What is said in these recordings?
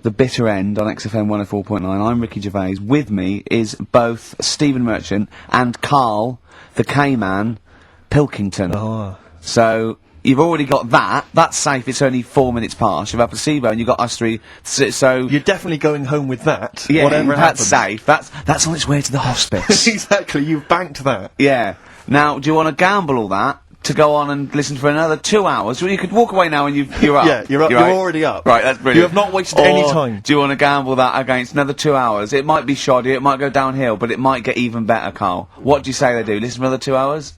The Bitter End on XFM 104.9. I'm Ricky Gervais. With me is both Stephen Merchant and Karl, the K-Man, Pilkington. Oh. So, you've already got that. That's safe. It's only 4 minutes past. You've had placebo and you've got us three. So you're definitely going home with that. yeah, whatever that's happens. safe. That's on its way to the hospice. Exactly. You've banked that. Yeah. Now, do you want to gamble all that to go on and listen for another 2 hours? Well, you could walk away now and you're up. Yeah, you're up. You're already up. Right, that's brilliant. You have not wasted any time. Do you want to gamble that against another 2 hours? It might be shoddy, it might go downhill, but it might get even better, Karl. What do you say they do? Listen for another 2 hours?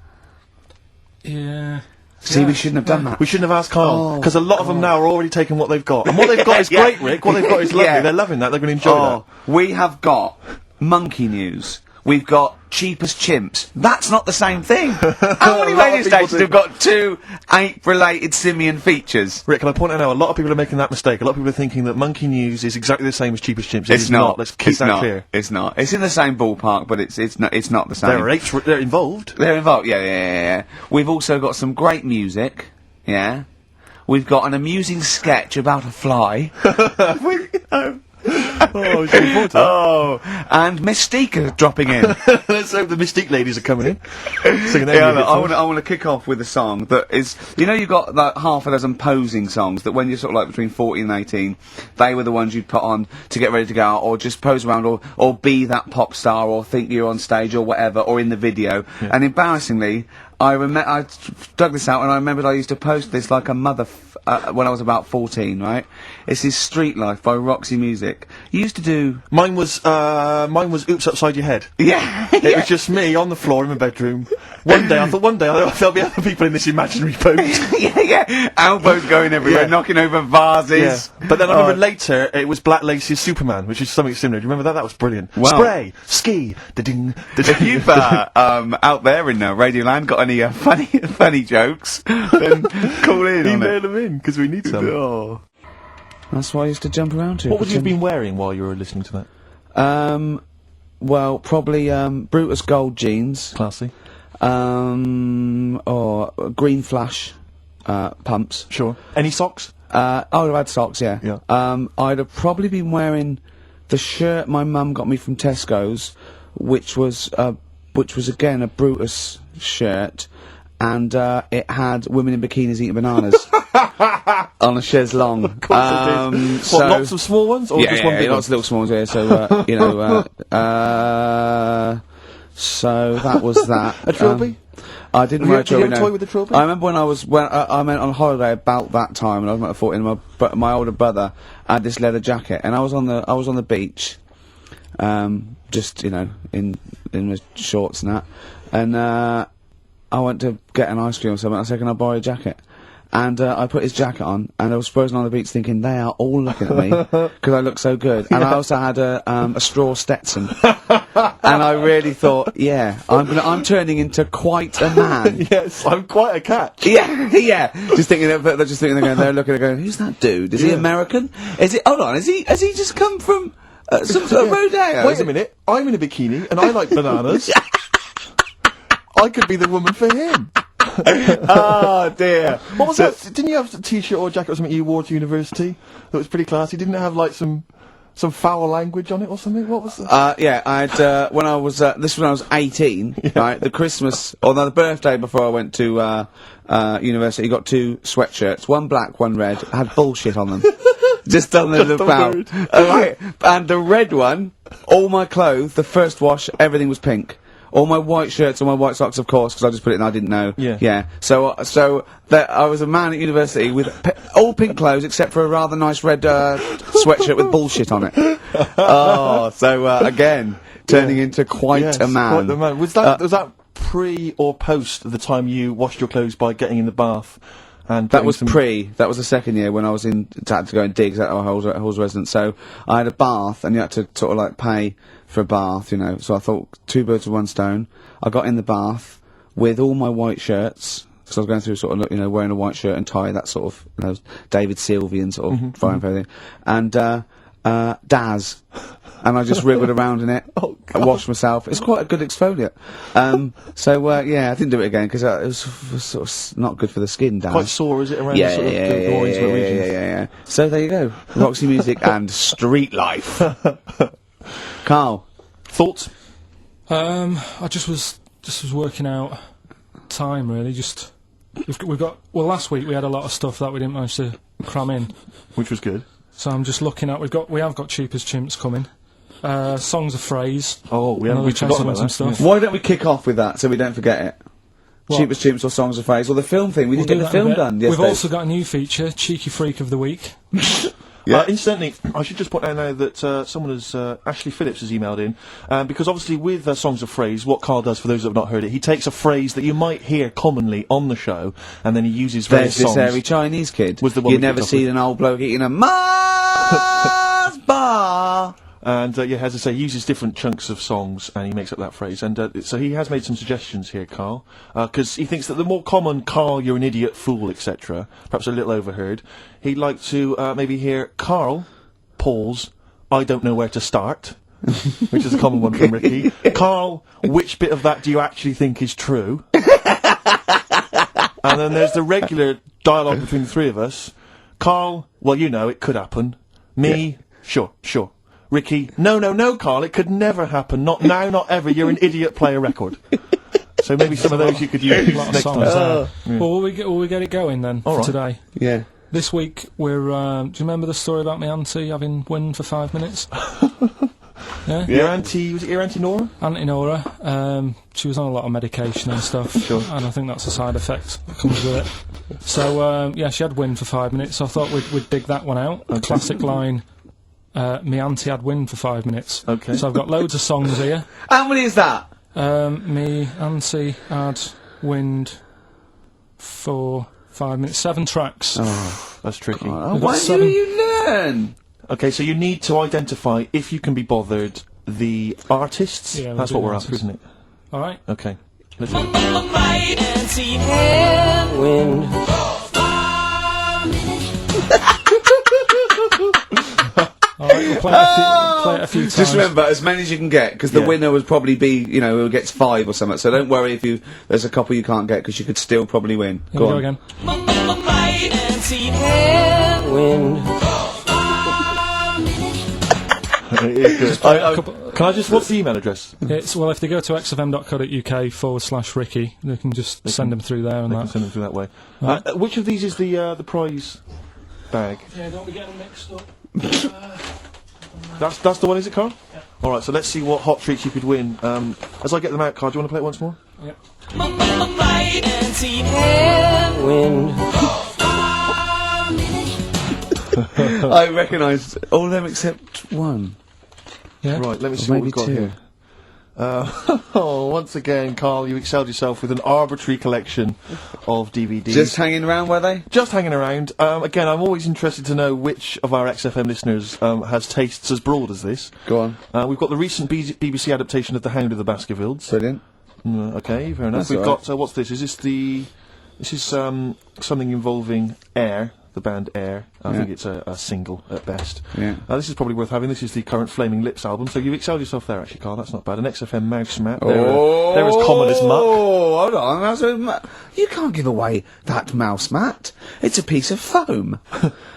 Yeah. See, we shouldn't have done that. We shouldn't have asked Karl, because a lot of them now are already taking what they've got. And what they've got is Yeah. great, Rick. What they've got is lovely. Yeah. They're loving that. They're going to enjoy that. We have got monkey news. We've got cheapest chimps. That's not the same thing. How many A lot radio of people stations do. have got two ape-related simian features? Rick, can I point out now, a lot of people are making that mistake. A lot of people are thinking that Monkey News is exactly the same as Cheapest Chimps. It It's is not. Let's keep that clear. It's not. It's in the same ballpark, but it's not the same. There are apes, they're involved. They're involved. Yeah. We've also got some great music. Yeah. We've got an amusing sketch about a fly. Oh, it's important. Oh, and Mystique dropping in. Let's hope the Mystique ladies are coming in. Singing their Yeah, music look, for us. I want to kick off with a song that is, you've got like half a dozen posing songs that when you're sort of like between 14 and 18, they were the ones you'd put on to get ready to go out, or just pose around, or be that pop star, or think you're on stage, or whatever, or in the video. Yeah. And embarrassingly, I dug this out, and I remembered I used to post this like a mother when I was about 14, right? It's this Street Life by Roxy Music. You used to do... Mine was Oops Upside Your Head. Yeah, It was just me on the floor in my bedroom. One day there'll be other people in this imaginary pose. yeah. Elbows going everywhere, Yeah. knocking over vases. Yeah. But then I remember later it was Black Lace's Superman, which is something similar. Do you remember that? That was brilliant. Wow. Spray, ski, da-ding, da-ding. If you've out there in Radioland got any funny jokes, then call in on email it. them in because we need some. Oh. That's what I used to jump around to. What would you have been wearing while you were listening to that? Well, probably Brutus Gold jeans. Classy. Or green flash pumps. Sure. Any socks? I would have had socks, yeah. Yeah. I'd have probably been wearing the shirt my mum got me from Tesco's, which was again a Brutus shirt, and it had women in bikinis eating bananas on a chaise longue. Of course it did. What, lots of small ones, or just one big lots of little small ones, yeah. So so that was that. A trilby? I didn't Did wear a you trilby. have a No. toy with a trilby? I remember when I went on holiday about that time, and I was about 14. My older brother had this leather jacket, and I was on the beach, just in my shorts and that, and I went to get an ice cream or something. I said, "Can I borrow your jacket?" And I put his jacket on, and I was frozen on the beach thinking, they are all looking at me, because I look so good. And I also had a straw Stetson. And I really thought, yeah, I'm turning into quite a man. Yes, I'm quite a catch. Yeah. Just thinking they're going, they're looking, they're going, who's that dude? Is he American? Hold on, has he just come from some sort of rodeo? Wait a minute, I'm in a bikini, and I like bananas. I could be the woman for him. Oh dear. What was that? Didn't you have a t-shirt or jacket or something you wore to university that was pretty classy? Didn't it have like some foul language on it or something? What was that? Yeah, I had, when I was 18, right, the Christmas, or the birthday before I went to, university, got two sweatshirts, one black, one red, had bullshit on them. Just on the about. Right, and the red one, all my clothes, the first wash, everything was pink. All my white shirts, all my white socks, of course, because I just put it in, I didn't know. Yeah. So I was a man at university with all pink clothes except for a rather nice red sweatshirt with bullshit on it. Again, turning into quite a man. Quite the man. Was that pre or post the time you washed your clothes by getting in the bath? And that was that was the second year when I was had to go and digs at our Halls residence. So I had a bath, and you had to sort of like pay for a bath, So I thought, two birds with one stone. I got in the bath with all my white shirts, because I was going through sort of, wearing a white shirt and tie, that sort of, David Sylvian sort of frying for everything. And, Daz. and I just wriggled around in it. Oh, I washed myself. It's quite a good exfoliant. Yeah, I didn't do it again because it was sort of not good for the skin, Dan. Quite sore, is it, around the sort of the groins where regions? Yeah. So there you go. Roxy Music and Street Life. Karl. Thoughts? I just was working out time, really. Just we've got last week we had a lot of stuff that we didn't manage to cram in, Which was good. so I'm just looking at we have got Cheap as Chimps coming, songs of phrase. Oh, we haven't Another chance forgotten to about win that. some stuff. Why don't we kick off with that so we don't forget it? What? Cheap as Chimps or Songs of Phrase or the film thing. We We'll didn't do get the that in a film bit. done. Yes, We've Dave. also got a new feature, Cheeky Freak of the Week. Yeah. Incidentally, I should just point out now that someone has, Ashley Phillips has emailed in, because obviously with Songs of Phrase, what Karl does, for those that have not heard it, he takes a phrase that you might hear commonly on the show, and then he uses various There's this songs. hairy Chinese kid. Was the one You we never kicked off seen with. an old bloke eating a Mars bar. And, as I say, he uses different chunks of songs, and he makes up that phrase. And so he has made some suggestions here, Karl, because he thinks that the more common "Karl, you're an idiot, fool," etc., perhaps a little overheard, he'd like to maybe hear "Karl, pause, I don't know where to start," which is a common one from Ricky. "Karl, which bit of that do you actually think is true?" And then there's the regular dialogue between the three of us. "Karl, well, you know, it could happen." Me, sure. Ricky, no, Karl, it could never happen. Not now, not ever. You're an idiot, play a record. So maybe some of those you could use A lot of next songs time. there. Well, will we get it going then All for right. today? Yeah. This week we're. Do you remember the story about my auntie having wind for 5 minutes? Yeah. Your auntie, was it your auntie Nora? Auntie Nora, she was on a lot of medication and stuff, and I think that's a side effect that comes with it. So, she had wind for 5 minutes, so I thought we'd dig that one out. A classic line, me auntie had wind for 5 minutes. Okay. So I've got loads of songs here. How many is that? Me auntie had wind for 5 minutes. 7 tracks. That's tricky. Oh, We've got why do 7. you learn? Okay, so you need to identify, if you can be bothered, the artists. Yeah, we'll That's do what we're the after, artists. isn't it? Alright. Okay. Let's do it. Alright, we'll play it a few times. Just remember, as many as you can get, because the Yeah. winner would probably be, who gets 5 or something. So don't worry if there's a couple you can't get, because you could still probably win. Here we go on. again. It is good. Can I just, what's the email address? It's, well, if they go to xfm.co.uk/Ricky, they can just send them through there and I can that. send them through that way. Right. Which of these is the prize bag? Yeah, don't be getting mixed up. That's the one, is it, Karl? Yeah. Alright, so let's see what hot treats you could win. As I get them out, Karl, do you want to play it once more? Yeah. I recognise all of them except one. Yeah. Right, let me Or see what maybe we've got 2. here. Once again, Karl, you excelled yourself with an arbitrary collection of DVDs. Just hanging around, were they? Just hanging around. Again, I'm always interested to know which of our XFM listeners has tastes as broad as this. Go on. We've got the recent BBC adaptation of The Hound of the Baskervilles. Brilliant. Okay, fair enough. That's We've all got, what's this? Is this This is something involving Air, the band Air. I think it's a single at best. Yeah. This is probably worth having. This is the current Flaming Lips album. So you've excelled yourself there, actually, Karl. That's not bad. An XFM mouse mat. They're as common as muck. Oh, hold on. You can't give away that mouse mat. It's a piece of foam.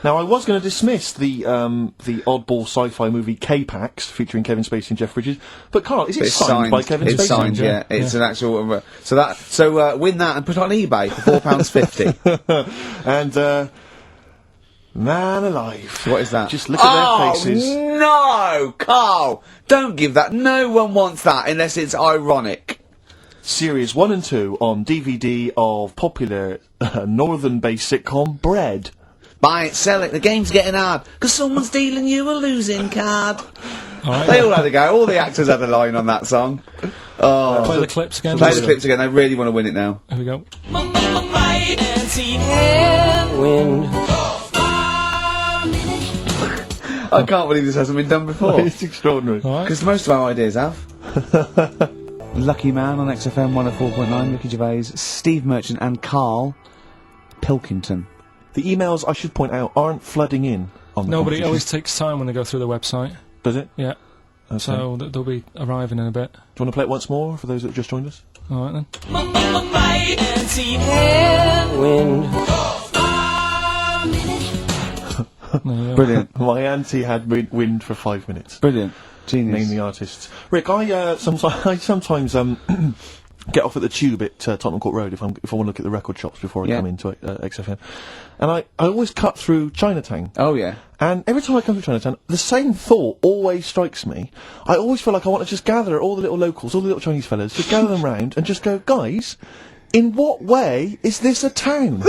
Now, I was going to dismiss the oddball sci-fi movie K-Pax featuring Kevin Spacey and Jeff Bridges, but Karl, is it It's signed by Kevin It's Spacey? signed, yeah. It's an actual. So win that and put it on eBay for £4.50. And man alive. What is that? Just look at their faces. No, Karl, don't give that. No one wants that unless it's ironic. Series 1 and 2 on DVD of popular northern-based sitcom Bread. Buy it, sell it. The game's getting hard because someone's dealing you a losing card. Alright. They all had a go. All the actors had a line on that song. Oh, Play the clips again. play the clips again. They really want to win it now. Here we go. I can't believe this hasn't been done before. It's extraordinary. Alright. Because most of our ideas have. Lucky Man on XFM 104.9, Ricky Gervais, Steve Merchant and Karl Pilkington. The emails, I should point out, aren't flooding in on the No, but it competition. always takes time when they go through the website. Does it? Yeah. So they'll be arriving in a bit. Do you want to play it once more for those that have just joined us? All right then. Brilliant. My auntie had wind for 5 minutes. Brilliant. Genius. Name the artists. Rick, I sometimes get off at the Tube at Tottenham Court Road if I want to look at the record shops before I come into XFM, and I always cut through Chinatown. Oh yeah. And every time I come to Chinatown, the same thought always strikes me. I always feel like I want to just gather all the little locals, all the little Chinese fellas, just gather them round and just go, guys, in what way is this a town?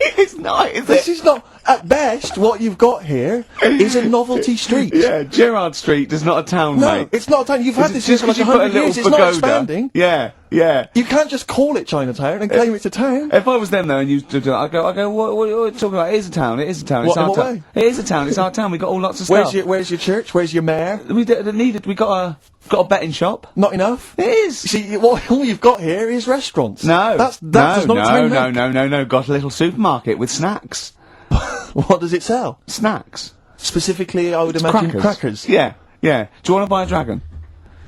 It's not, is This it? is not, at best, what you've got here is a novelty street. Yeah, Gerrard Street is not a town, No, mate. it's not a town. You've had this Just for like 'cause you put a 100 years. little It's not pagoda. expanding. Yeah, yeah. You can't just call it Chinatown and claim it's a town. If I was them though and you did that, I go, what are you talking about? It is a town, it is a town, it's What, in our what town. way? It is a town, it's our town, we got all lots of stuff. Where's your church? Where's your mayor? We got a betting shop. Not enough. It is. See, all you've got here is restaurants. No. That does not a town make. No. Got a little supermarket with snacks. What does it sell? Snacks. Specifically, I would imagine crackers. Yeah, yeah. Do you want to buy a dragon?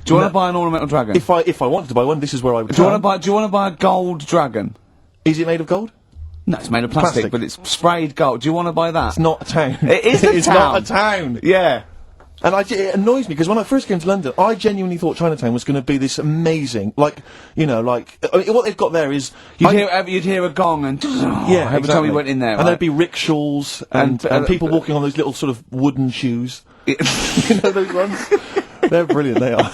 Do you want to buy an ornamental dragon? If I wanted to buy one, this is where I would. Do you want to buy a gold dragon? Is it made of gold? No, it's made of plastic, but it's sprayed gold. Do you want to buy that? It's not a town. It is a It's town. not a town. Yeah. And it annoys me because when I first came to London, I genuinely thought Chinatown was going to be this amazing, what they've got there is You'd hear a gong and yeah, every time you went in there, and there'd be rickshaws and people walking on those little sort of wooden shoes. You know those ones? They're brilliant. They are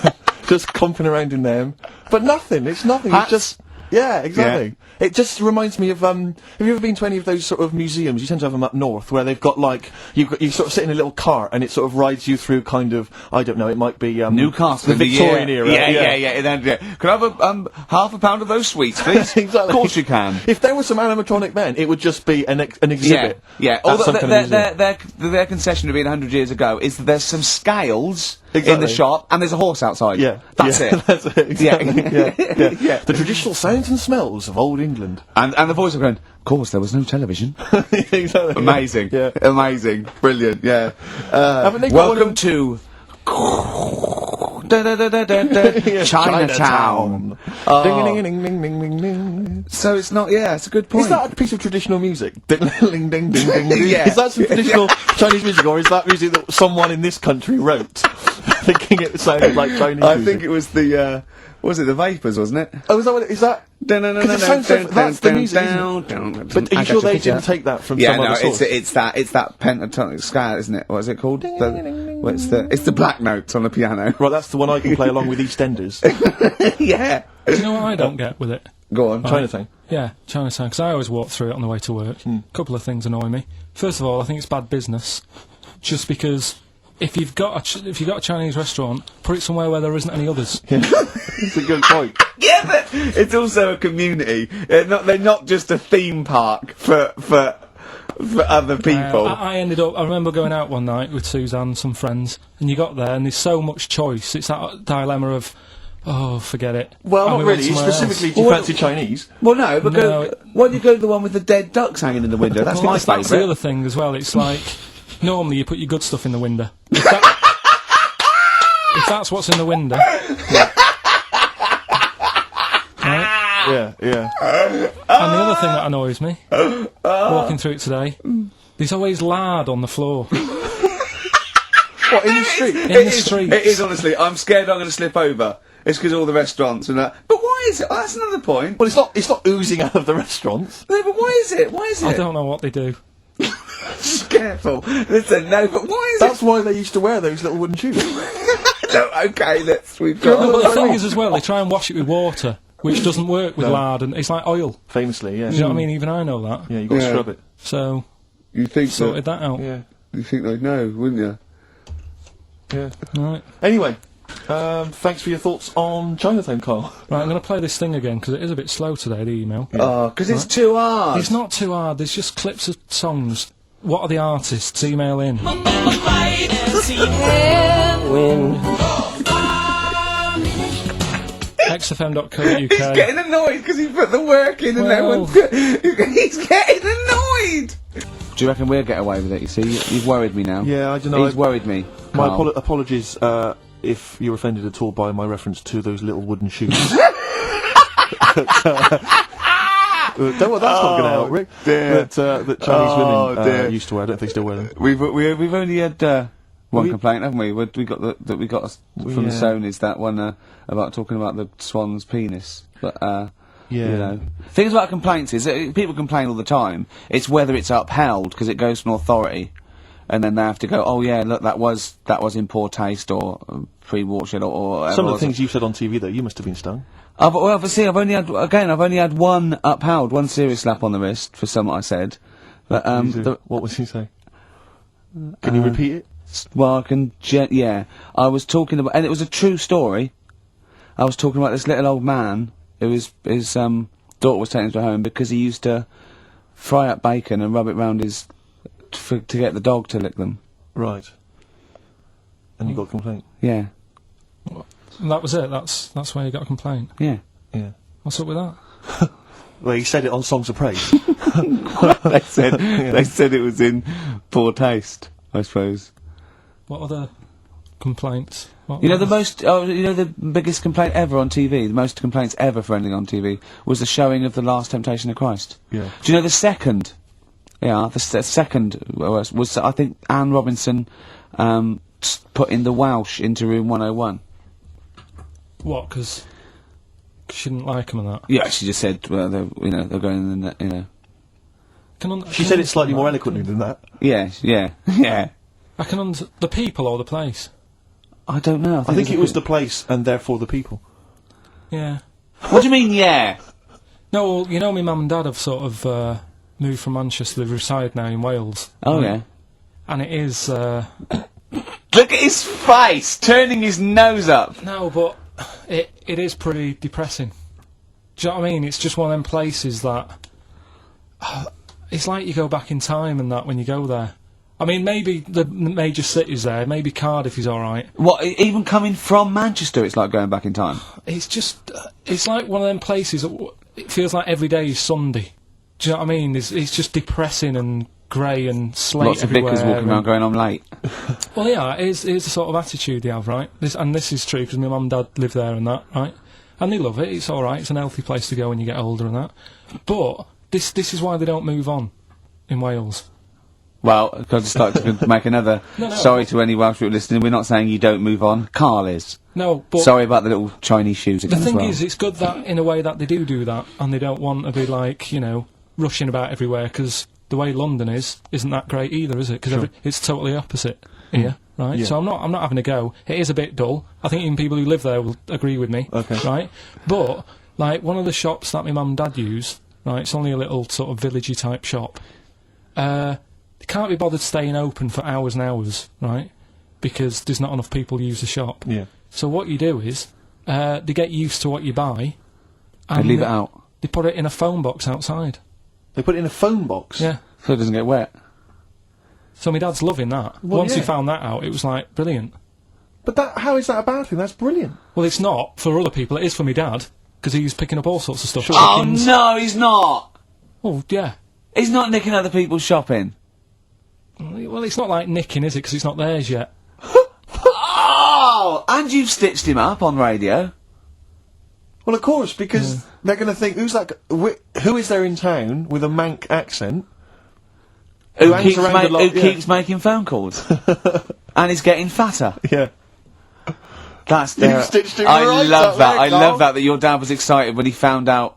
just comping around in them, but nothing. It's nothing. Hats. It's just. Yeah, exactly. Yeah. It just reminds me of, have you ever been to any of those sort of museums? You tend to have them up north, where they've got like, you sort of sit in a little cart and it sort of rides you through kind of, I don't know, it might be, Newcastle, the Victorian era. Yeah. Can I have half a pound of those sweets, please? Exactly. Of course you can. If there were some animatronic men, it would just be an exhibit. Yeah. Although Their concession of being 100 years ago is that there's some scales in the Exactly. shop and there's a horse outside. Yeah. That's it. That's it, exactly. Yeah. The traditional sounds and smells of old England. And the voice of going, of course, there was no television. Exactly. Amazing. Yeah. Amazing. Brilliant. Yeah. Haven't they got Welcome to Chinatown. Ding, ding, ding, ding, ding, ding, ding. So it's not. Yeah, it's a good point. Is that a piece of traditional music? Ding, ding, ding, ding, ding, ding. Yeah. Is that some traditional Chinese music, or is that music that someone in this country wrote, thinking it sounded like Chinese I music? think it was the. Was it the Vapors? Wasn't it? Oh, is that what it is? That? Because it sounds so. That's the music. But are you sure they didn't take that from some other source? it's that pentatonic scale, isn't it? What is it called? It's the black notes on the piano. Right, that's the one I can play along with EastEnders. Yeah. Do you know what I don't get with it? Go on. Chinatown. Yeah, Chinatown, because I always walk through it on the way to work. A couple of things annoy me. First of all, I think it's bad business, just because if you've got a Chinese restaurant, put it somewhere where there isn't any others. That's a good point. Yeah, but it's also a community. They're not just a theme park for other people. I remember going out one night with Suzanne, some friends, and you got there and there's so much choice. It's that dilemma of, oh, forget it. Well, And not we went really. somewhere Specifically, else. do you fancy Chinese? Well, no, but No, why don't you go to the one with the dead ducks hanging in the window? That's my That's the favourite. other thing as well. It's like, normally you put your good stuff in the window. If that's what's in the window. Right? Yeah. And the other thing that annoys me, walking through it today, there's always lard on the floor. What, in the street? In the streets. It is, honestly. I'm scared I'm going to slip over. It's because all the restaurants and that. But why is it? That's another point. Well, it's not oozing out of the restaurants. No, but why is it? Why is it? I don't know what they do. Careful. Listen, no, but why is That's why they used to wear those little wooden shoes. it? No, okay, we've No, got... but the thing is as well, they try and wash it with water, which doesn't work with lard, and it's like oil. Famously, yeah. You know what I mean? Even I know that. Yeah, you've got to Yeah. scrub it. So, You think sorted that out. Yeah. You think they'd know, wouldn't you? Yeah. Right. Anyway, thanks for your thoughts on Chinatown, Carl. Right, I'm going to play this thing again, because it is a bit slow today, the email. Oh, because it's too hard. It's not too hard, there's just clips of songs. What are the artists? Email in. XFM.co.uk. He's getting annoyed because he put the work in and no Well- one's... He's getting annoyed! Do you reckon we'll get away with it? You see, you've worried me now. Yeah, I don't know. He's worried me. My Karl. apologies if you're offended at all by my reference to those little wooden shoes. That's not going to help, Rick. That Chinese women used to wear. I don't know if they still wear them. We've only had one complaint, haven't we? We got from the Sonys, that one about talking about the swan's penis. But you know, things about complaints is that people complain all the time. It's whether it's upheld because it goes from authority, and then they have to go, oh yeah, look, that was in poor taste or pre-watershed or whatever. Some of the things you've said on TV, though, you must have been stung. Obviously, I've only had one upheld, one serious slap on the wrist for something I said. But what was he saying? Can you repeat it? Well, I can. I was talking about, and it was a true story. I was talking about this little old man who his daughter was taken to home because he used to fry up bacon and rub it round his to get the dog to lick them. Right. And you got a complaint. Yeah. And that was it. That's where you got a complaint. Yeah. Yeah. What's up with that? Well, he said it on Songs of Praise. they said it was in poor taste, I suppose. What other complaints? The biggest complaint ever on TV, the most complaints ever for anything on TV, was the showing of The Last Temptation of Christ. Yeah. Do you know the second? Yeah, the second was I think Anne Robinson putting the Welsh into room 101. What? Because she didn't like him and that. Yeah, she just said, well, they're going in the, She said it slightly more eloquently than that. Yeah. I can the people or the place. I don't know. I think it was the place and therefore the people. Yeah. What do you mean, yeah? No, well, you know, my mum and dad have sort of moved from Manchester. They reside now in Wales. Oh yeah. And it is. Look at his face, turning his nose up. No, but it is pretty depressing. Do you know what I mean? It's just one of them places that it's like you go back in time and that when you go there. I mean, maybe the major cities there, maybe Cardiff is alright. What, even coming from Manchester, it's like going back in time? It's just, it's like one of them places that it feels like every day is Sunday. Do you know what I mean? It's just depressing and grey and slate Lots of everywhere. bickers walking around going, I'm late. Well, yeah, it is the sort of attitude they have, right? This is true, because my mum and dad live there and that, right? And they love it, it's alright, it's an healthy place to go when you get older and that. But, this is why they don't move on in Wales. Well, I'd just like to make another sorry to any Welsh people listening. We're not saying you don't move on. Karl is. No, but... Sorry about the little Chinese shoes again. The thing as well. is, it's good that, in a way, that they do that, and they don't want to be, like, you know, rushing about everywhere, because the way London isn't that great either, is it? Because it's totally opposite here, right? Yeah. So I'm not having a go. It is a bit dull. I think even people who live there will agree with me, right? But, like, one of the shops that my mum and dad use, right, it's only a little sort of villagey type shop, they can't be bothered staying open for hours and hours, right? Because there's not enough people use the shop. Yeah. So what you do is, they get used to what you buy, and They leave it out. They put it in a phone box outside. They put it in a phone box? Yeah. So it doesn't get wet. So my dad's loving that. Well, Once he yeah. found that out, it was like, brilliant. But how is that a bad thing? That's brilliant. Well, it's not for other people, it is for my dad, because he's picking up all sorts of stuff. Oh Chickens. no, he's not! Oh, yeah. He's not nicking other people's shopping. Well, it's not like nicking, is it? Because it's not theirs yet. Oh! And you've stitched him up on radio. Well, of course, because they're going to think, who is there in town with a Manc accent? Who hangs around a lot, keeps making phone calls. And is getting fatter. Yeah. That's You've stitched him I right love up that. there, I Karl. love that your dad was excited when he found out.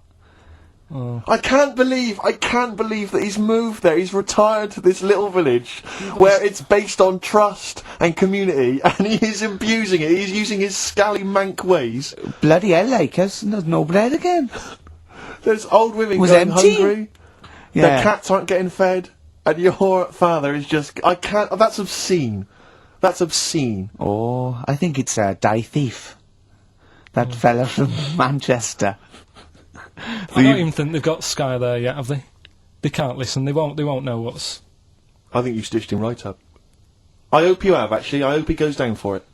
I can't believe that he's moved there. He's retired to this little village where it's based on trust and community, and he is abusing it. He's using his scally Manc ways. Bloody hell, Lakers. There's no bread again. There's old women Was going empty. hungry. Yeah. Their cats aren't getting fed, and your father is just... I can't... That's obscene. That's obscene. Oh, I think it's Die Thief. That fella from Manchester. I don't even think they've got Sky there yet, have they? They can't listen. They won't know what's... I think you stitched him right up. I hope you have, actually. I hope he goes down for it.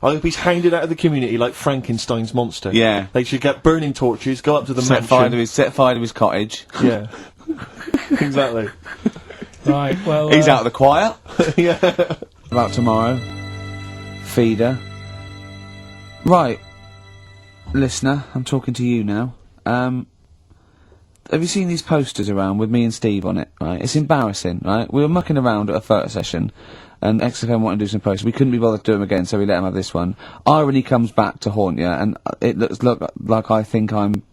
I hope he's hounded out of the community like Frankenstein's monster. Yeah. They should get burning torches, go up to the Set fire mansion. to his cottage. Yeah. Exactly. Right, well... He's out of the choir. Yeah. About tomorrow. feeder. Right, listener, I'm talking to you now. Have you seen these posters around with me and Steve on it, right? It's embarrassing, right? We were mucking around at a photo session, and XFM wanted to do some posters. We couldn't be bothered to do them again, so we let them have this one. Irony comes back to haunt you, and it looks like I think I'm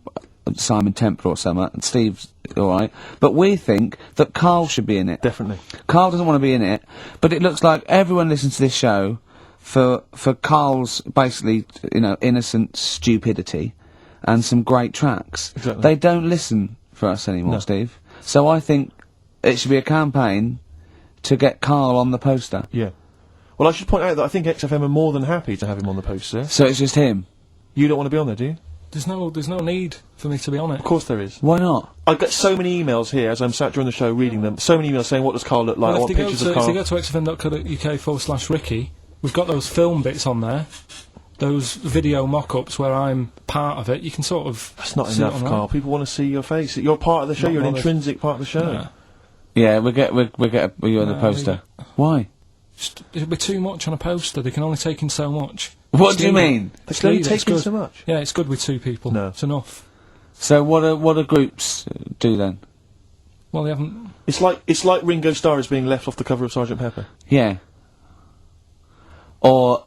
Simon Temple or something, and Steve's alright. But we think that Karl should be in it. Definitely. Karl doesn't want to be in it, but it looks like everyone listens to this show for Karl's, basically, innocent stupidity and some great tracks. Exactly. They don't listen for us anymore, No. Steve. So I think it should be a campaign to get Karl on the poster. Yeah. Well, I should point out that I think XFM are more than happy to have him on the poster. So it's just him. You don't want to be on there, do you? There's no need for me to be on it. Of course there is. Why not? I get so many emails here as I'm sat during the show reading them. So many emails saying, what does Karl look like? I Well, want if pictures of Karl. you go to xfm.co.uk/Ricky, we've got those film bits on there, those video mock-ups where I'm part of it. You can sort of. That's not see it enough, online. Karl. People want to see your face. You're part of the show. Not You're an bothered. intrinsic part of the show. Yeah. Yeah, we'll get you on the No, poster. Why? Just, it'll be too much on a poster. They can only take in so much. What Just do you leave it. mean? They Just can only leave it, take it's in good. so much. Yeah, it's good with two people. No. It's enough. So what do groups do then? Well, they haven't. It's like Ringo Starr is being left off the cover of Sgt. Pepper. Yeah. Or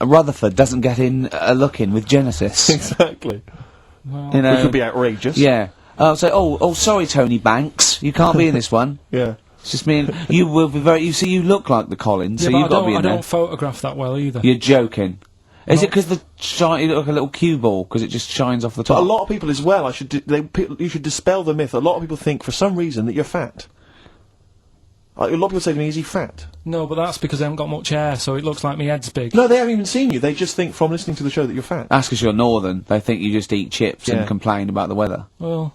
Rutherford doesn't get in a look in with Genesis. Exactly. Well, You know. Which would be outrageous. Yeah. Oh, sorry, Tony Banks, you can't be in this one. Yeah. It's just me and you will be very. You see, you look like the Collins, yeah, so but you've got to be I in there. don't photograph that well either. You're joking. Is No. it because you look like a little cue ball because it just shines off the But top? a lot of people as well, you should dispel the myth. A lot of people think, for some reason, that you're fat. A lot of people say to me, is he fat? No, but that's because I haven't got much hair, so it looks like my head's big. No, they haven't even seen you. They just think, from listening to the show, that you're fat. That's because you're northern. They think you just eat chips Yeah. and complain about the weather, Well,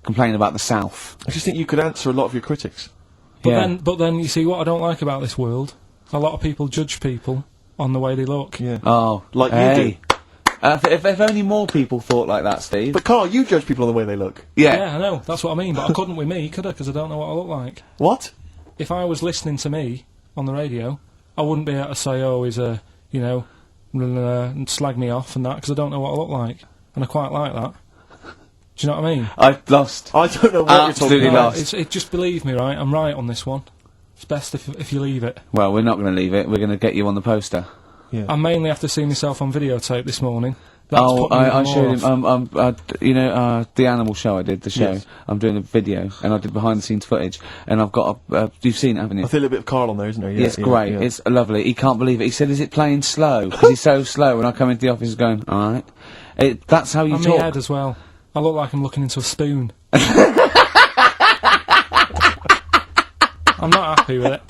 complain about the south. I just think you could answer a lot of your critics. but then you see what I don't like about this world. A lot of people judge people on the way they look. Yeah. Oh, Like you hey. do. If only more people thought like that, Steve. But Karl, you judge people on the way they look. Yeah, I know. That's what I mean. But I couldn't with me, could I? Because I don't know what I look like. What? If I was listening to me on the radio, I wouldn't be able to say, "Oh, he's a," and slag me off and that, because I don't know what I look like, and I quite like that. Do you know what I mean? I've lost. I don't know what Absolutely you're talking about. lost. Just believe me, right? I'm right on this one. It's best if you leave it. Well, we're not going to leave it. We're going to get you on the poster. Yeah. I mainly have to see myself on videotape this morning. That's Oh, put me I even showed more him. off. The animal show I did, the show. Yes. I'm doing a video, and I did behind the scenes footage, and I've got you've seen it, haven't you? I feel a little bit of Karl on there, isn't there? Yeah, It's great. yeah. It's lovely. He can't believe it. He said, "Is it playing slow?" Because he's so slow. When I come into the office, he's going, "All right." That's how you And my talk. head as well. I look like I'm looking into a spoon. I'm not happy with it.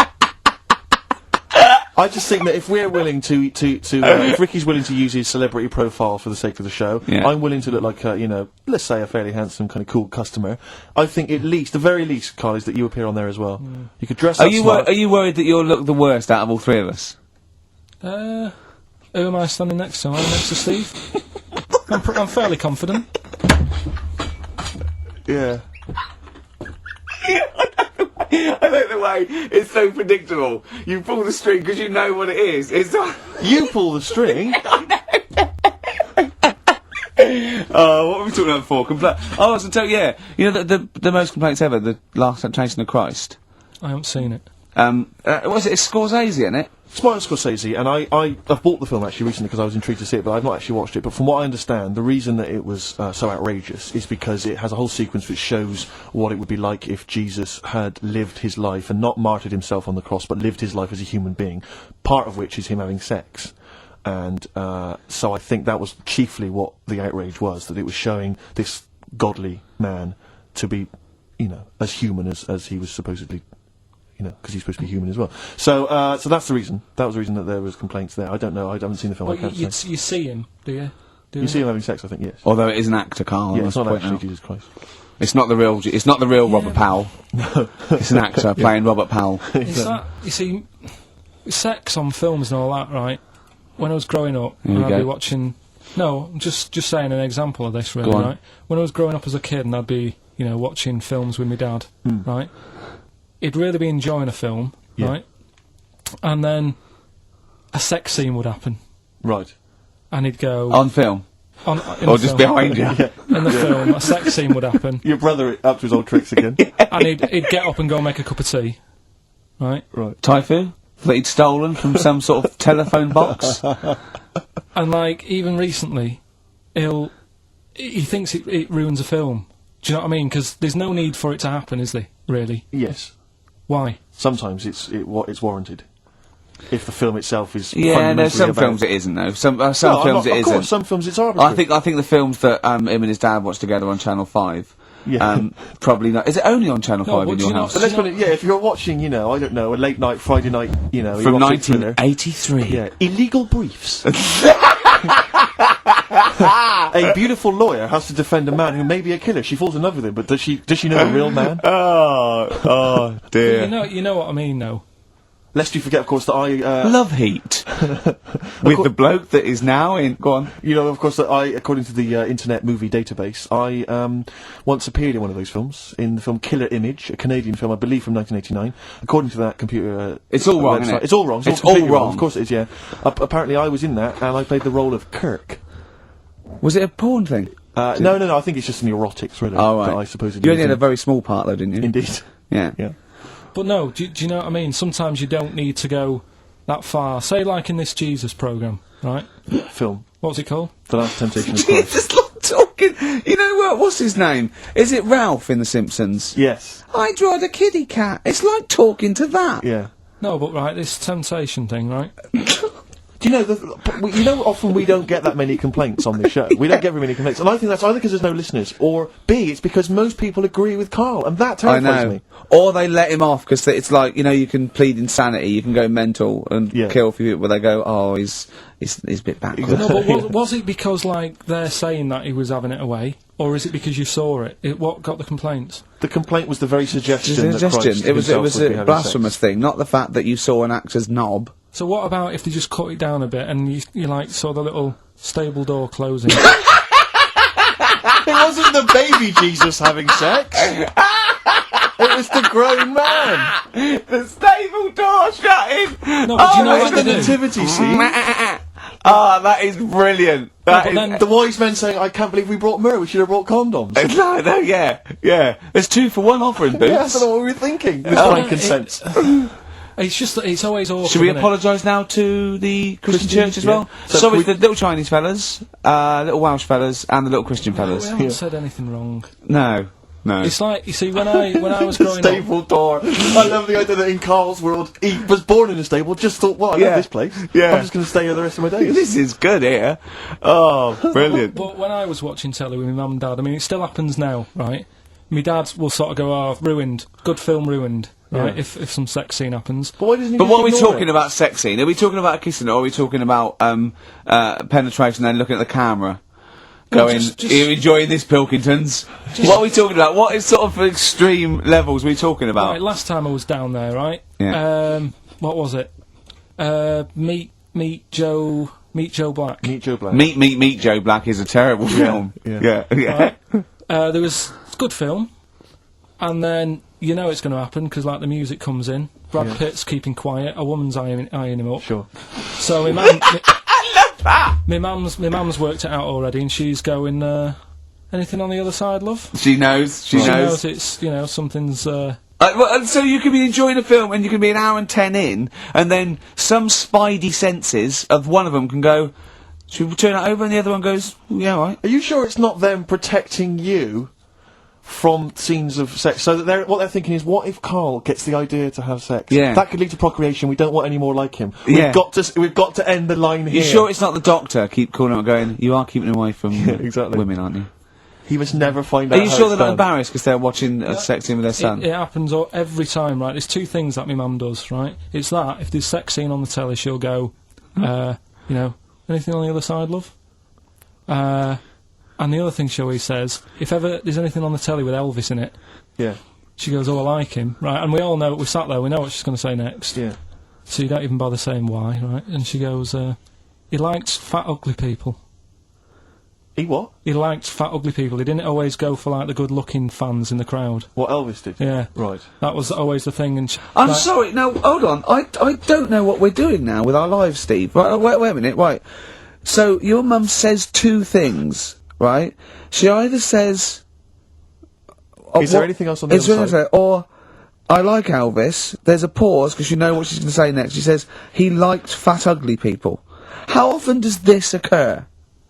I just think that if we're willing if Ricky's willing to use his celebrity profile for the sake of the show, Yeah. I'm willing to look like let's say a fairly handsome, kind of cool customer. I think the very least, Karl, is that you appear on there as well. You could dress Are up you smart. are you worried that you'll look the worst out of all three of us? Who am I standing next to? Am I next to Steve? I'm fairly confident. Yeah. I like the way it's so predictable. You pull the string because you know what it is. It's not. You pull the string. Oh, what were we talking about before? I was tell yeah. You know the most complaints ever, the Last Temptation of Christ. I haven't seen it. Was it? It's Scorsese, isn't it? It's Martin Scorsese, and I've bought the film actually recently because I was intrigued to see it, but I've not actually watched it. But from what I understand, the reason that it was so outrageous is because it has a whole sequence which shows what it would be like if Jesus had lived his life and not martyred himself on the cross, but lived his life as a human being. Part of which is him having sex. And so I think that was chiefly what the outrage was, that it was showing this godly man to be, as human as he was supposedly. Because he's supposed to be human as well. So that's the reason. That was the reason that there was complaints there. I don't know. I haven't seen the film. I Well, can't say. you see him, do you? You see him having sex, I think, yes. Although it is an actor, Karl. Yeah, I it's must not point actually out. Jesus Christ. It's not the real. It's not the real Robert Powell. It's an actor playing Robert Powell. Is that, you see, sex on films and all that, right? When I was growing up, Here we and I'd be go. watching. No, just saying an example of this, really, Go on. right? When I was growing up as a kid, and I'd be, watching films with my dad, right? He'd really be enjoying a film, Yeah. right? And then a sex scene would happen, Right. and he'd go On film. in Or the just film. behind you. In the film, a sex scene would happen, Your brother up to his old tricks again. and he'd get up and go make a cup of tea, right? Right. Typhoon? That he'd stolen from some sort of telephone box? And like even recently, he thinks it ruins a film. Do you know what I mean? Because there's no need for it to happen, is there? Really? Yes. Why? Sometimes it's warranted. If the film itself is Yeah, no, fundamentally some about- films it isn't, though. Some No, films it of isn't. course, some films it's arbitrary. I think the films that him and his dad watched together on Channel 5, Yeah. probably not. Is it only on Channel 5 but in do your you know- house? But let's put it, if you're watching, I don't know, a late night, Friday night, you From watch a thriller. 1983. Yeah, illegal briefs. A beautiful lawyer has to defend a man who may be a killer. She falls in love with him, but does she know the real man? Oh dear. You know what I mean, though. Lest you forget, of course, that I... Love Heat. With the bloke that is now in... Go on. of course, that I, according to the Internet Movie Database, I once appeared in one of those films, in the film Killer Image, a Canadian film, I believe, from 1989. According to that computer... It's all wrong, website. isn't it? It's all wrong. It's completely all wrong. Of course it is, yeah. Apparently I was in that, and I played the role of Kirk. Was it a porn thing? No, I think it's just an erotic thriller. Oh, right. That I suppose You only had a very small part, though, didn't you? Indeed. Yeah. Yeah. But no, do you know what I mean? Sometimes you don't need to go that far. Say, like in this Jesus program, right? Film. What's it called? The Last Temptation of Christ. Jesus, like talking... You know what? What's his name? Is it Ralph in The Simpsons? Yes. I drawed a kitty cat. It's like talking to that. Yeah. No, but right, this temptation thing, right? Do you know, often we don't get that many complaints on this show. We don't get very many complaints. And I think that's either because there's no listeners, or B, it's because most people agree with Karl, and that I terrifies know. me. Or they let him off, because it's like, you can plead insanity, you can go mental and Yeah. kill a few people, where they go, oh, he's a bit backwards. No, but was it because, like, they're saying that he was having it away? Or is it because you saw it? What got the complaints? The complaint was the very suggestion that Suggestion. Christ It was himself would be a having blasphemous sex. thing, not the fact that you saw an actor's knob. So what about if they just cut it down a bit and you like, saw the little stable door closing? It wasn't the baby Jesus having sex. It was the grown man. The stable door shutting! No, but do you know It was what the they do? nativity scene. Ah, that is brilliant. That but is... then- The wise men saying, I can't believe we brought myrrh, we should have brought condoms. No, yeah. There's 2 for 1 offering, Boots. Yeah, I don't know what we were thinking. With Oh. frankincense. It's just that it's always awkward. Should we isn't it? apologise now to the Christian church as yeah. well? So Sorry, we- the little Chinese fellas, little Welsh fellas, and the little Christian We fellas. haven't said anything wrong. No. It's like, you see, when I was growing up... Stable door. I love the idea that in Karl's world, he was born in a stable, just thought, well, I Yeah. love this place. Yeah. I'm just going to stay here the rest of my days. This is good here. Oh, brilliant. But when I was watching telly with my mum and dad, I mean, it still happens now, right? My dad will sort of go, oh, ruined. Good film ruined, right? Yeah. If some sex scene happens. But why doesn't he But just what are we ignore talking it? about sex scene? Are we talking about kissing, or are we talking about penetration and looking at the camera? No, Going, just- are you enjoying this, Pilkingtons? What are we talking about? What is sort of extreme levels are we talking about? Right, last time I was down there, right? Yeah. What was it? Meet Joe Black. Meet Joe Black. Meet Joe Black is a terrible film. yeah. Yeah. There was it's a good film, and then you know it's going to happen because like the music comes in. Brad Pitt's keeping quiet. A woman's eyeing him up. Sure. So my mum, my mum's worked it out already, and she's going. Anything on the other side, love? She knows. She She knows. knows it's something's. And so you could be enjoying a film and you can be an hour and 10 in, and then some spidey senses of one of them can go, should we turn it over? And the other one goes, yeah, all right. Are you sure it's not them protecting you from scenes of sex? So that what they're thinking is, what if Karl gets the idea to have sex? Yeah. That could lead to procreation. We don't want any more like him. Yeah. We've got to end the line here. You sure it's not the doctor? Keep calling out going, you are keeping away from exactly. women, aren't you? He must never find out. Are you how sure it's they're not done. embarrassed because they're watching a sex scene with their son? It happens every time, right? There's 2 things that my mum does, right? It's that if there's sex scene on the telly, she'll go, anything on the other side, love? And the other thing she always says, if ever there's anything on the telly with Elvis in it, Yeah. she goes, oh, I like him, right? And we all know, we sat there, we know what she's going to say next. Yeah. So you don't even bother saying why, right? And she goes, he likes fat, ugly people. He what? He liked fat, ugly people. He didn't always go for, like, the good-looking fans in the crowd. What Elvis did? Yeah. Right. That was always the thing. And I'm sorry, no, hold on. I don't know what we're doing now with our lives, Steve. Right, wait a minute, right. So, your mum says two things, right? She either says... Is there anything else on the other side? Or, I like Elvis. There's a pause, because you know what she's going to say next. She says, he liked fat, ugly people. How often does this occur?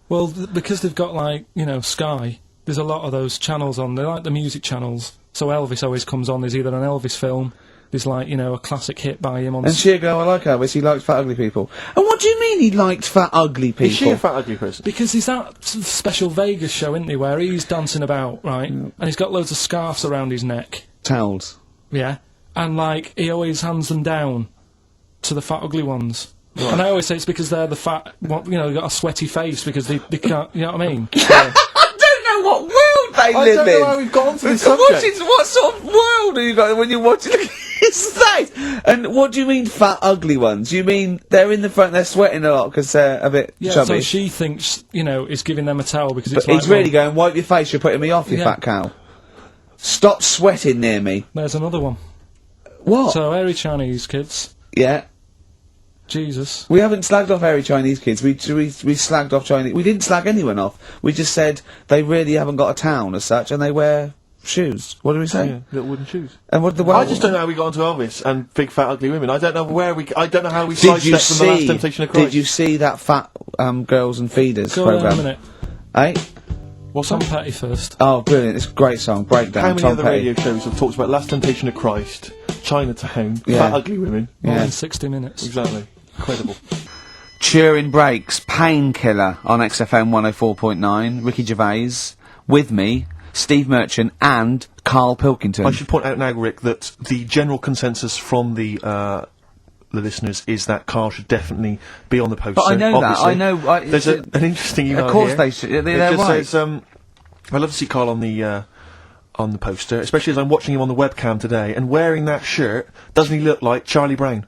Well, because they've got, like, you know, Sky, there's a lot of those channels on. They're like the music channels. So Elvis always comes on. There's either an Elvis film, there's, like, you know, a classic hit by him on... And she'll go, I like Elvis, he likes fat, ugly people. And what do you mean he liked fat, ugly people? Is she a fat, ugly person? Because he's that special Vegas show, isn't he, where he's dancing about, right? And he's got loads of scarves around his neck. Towels. Yeah. And, like, he always hands them down to the fat, ugly ones. Right. And I always say it's because they're the fat, you know, they've got a sweaty face because they can't, you know what I mean? I don't know what world they live in. I don't know how we've got onto this subject. What sort of world are you got when you're watching his face? And what do you mean fat, ugly ones? You mean they're in the front, they're sweating a lot because they're a bit chubby? So she thinks, you know, is giving them a towel because but it's like... he's really going, wipe your face, you're putting me off, you fat cow. Stop sweating near me. There's another one. What? So, hairy Chinese kids. Yeah. Jesus. We haven't slagged off hairy Chinese kids. We slagged off Chinese... We didn't slag anyone off. We just said they really haven't got a town as such, and they wear shoes. What did we say? Yeah, little wooden shoes. And what the... I just don't know how we got onto Elvis and big fat ugly women. I don't know I don't know how we sidestepped from the Last Temptation of Christ. Did you see that fat Girls and Feeders Go programme? on a minute. Eh? What's Tom Petty first? Oh, brilliant. It's a great song. Breakdown. How many Tom other Petty. radio shows have talked about Last Temptation of Christ, Chinatown, fat ugly women? More than 60 minutes. Exactly. Incredible. Turing Breaks, Painkiller on XFM 104.9, Ricky Gervais, with me, Steve Merchant and Karl Pilkington. I should point out now, Rick, that the general consensus from the listeners is that Karl should definitely be on the poster. But I know obviously. that, I know... There's an interesting email Of course here. they should, they're It just right. says, I'd love to see Karl on the poster, especially as I'm watching him on the webcam today, and wearing that shirt, doesn't he look like Charlie Brown?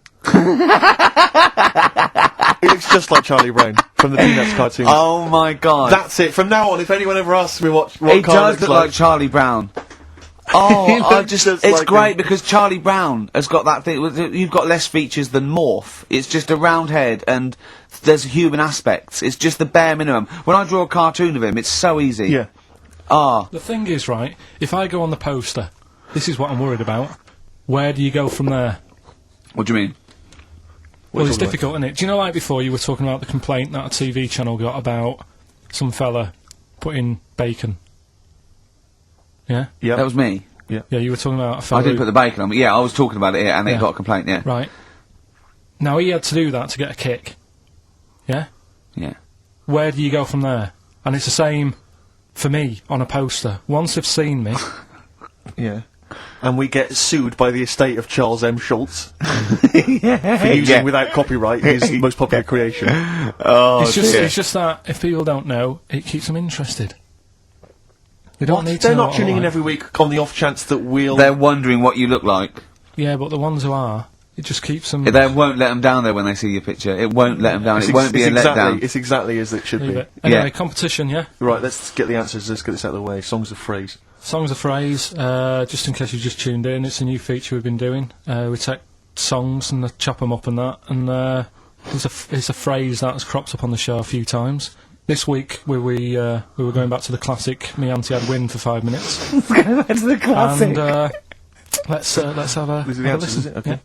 He looks just like Charlie Brown from the Peanuts cartoon. Oh my god. That's it. From now on, if anyone ever asks me what He Karl does looks look like Charlie Brown. He Oh, looks just it's like great him. because Charlie Brown has got that thing. You've got less features than Morph. It's just a round head and there's human aspects. It's just the bare minimum. When I draw a cartoon of him, it's so easy. Yeah. Ah. The thing is, right, if I go on the poster, this is what I'm worried about. Where do you go from there? What do you mean? Well, it's difficult, isn't it? Do you know, like before, you were talking about the complaint that a TV channel got about some fella putting bacon? Yeah? Yeah. That was me. Yeah, you were talking about a fella I didn't who- put the bacon on, but yeah, I was talking about it here, and they Yeah. got a complaint, yeah. Right. Now, he had to do that to get a kick. Yeah? Yeah. Where do you go from there? And it's the same for me on a poster. Once they've seen me... Yeah. And we get sued by the estate of Charles M. Schultz for using without copyright his most popular creation. Oh, it's just that, if people don't know, it keeps them interested. They don't need to They're know not what I tuning in like. every week on the off chance that we'll... They're wondering what you look like. Yeah, but the ones who are, it just keeps them... They won't let them down there when they see your picture. It won't let them down. It's It won't be a letdown. It's exactly as it should Leave be. it. Anyway, Yeah. competition, yeah? Right, let's get the answers. Let's get this out of the way. Songs of phrase. Songs of phrase, just in case you just tuned in, it's a new feature we've been doing. We take songs and chop them up and that, and it's a phrase that has cropped up on the show a few times. This week we were going back to the classic "Me Auntie Had Wind" for 5 minutes. That's the classic. And let's have a, These are the have a answers, listen. is it? Okay.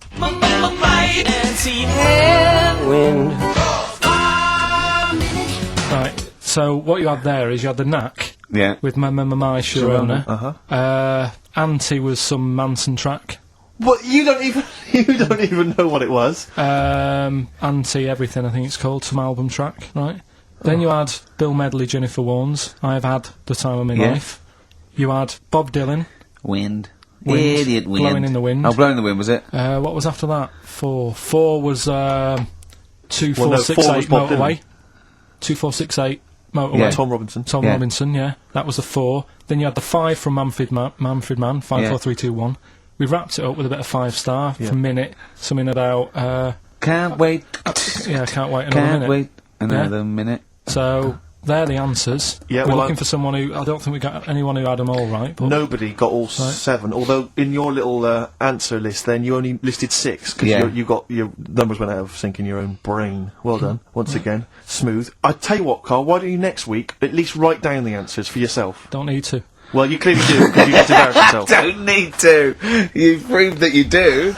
Right. So what you had there is you had the knack Yeah. with "My Sharona." Uh-huh. Auntie was some Manson track. What? You don't even know what it was. Auntie Everything, I think it's called, some album track, right? Then you had Bill Medley, Jennifer Warnes, I've Had the Time of My Yeah. Life. You had Bob Dylan, Wind. Wind. Idiot wind. Blowing in the Wind. Oh, Blowing in the Wind, was it? What was after that? Four was 2468 4 was Bob Dylan. Motorway. 2468 Motorway. Yeah. Tom Robinson. Tom Yeah. Robinson, yeah. That was the 4. Then you had the 5 from Manfred Man, 5, Yeah. 4, 3, 2, 1. We wrapped it up with a bit of 5-star Yeah. for Minute, something about, Can't wait. yeah, I can't wait another Can't minute. wait another minute. So, they're the answers. Yeah, we're well, looking for someone who... I don't think we got anyone who had them all right. But Nobody got all 7, although in your little answer list then you only listed 6, because you got your numbers went out of sync in your own brain. Well done, once again. Smooth. I tell you what, Carl, why don't you next week at least write down the answers for yourself? Don't need to. Well, you clearly do, because you just embarrass yourself. Don't need to. You've proved that you do.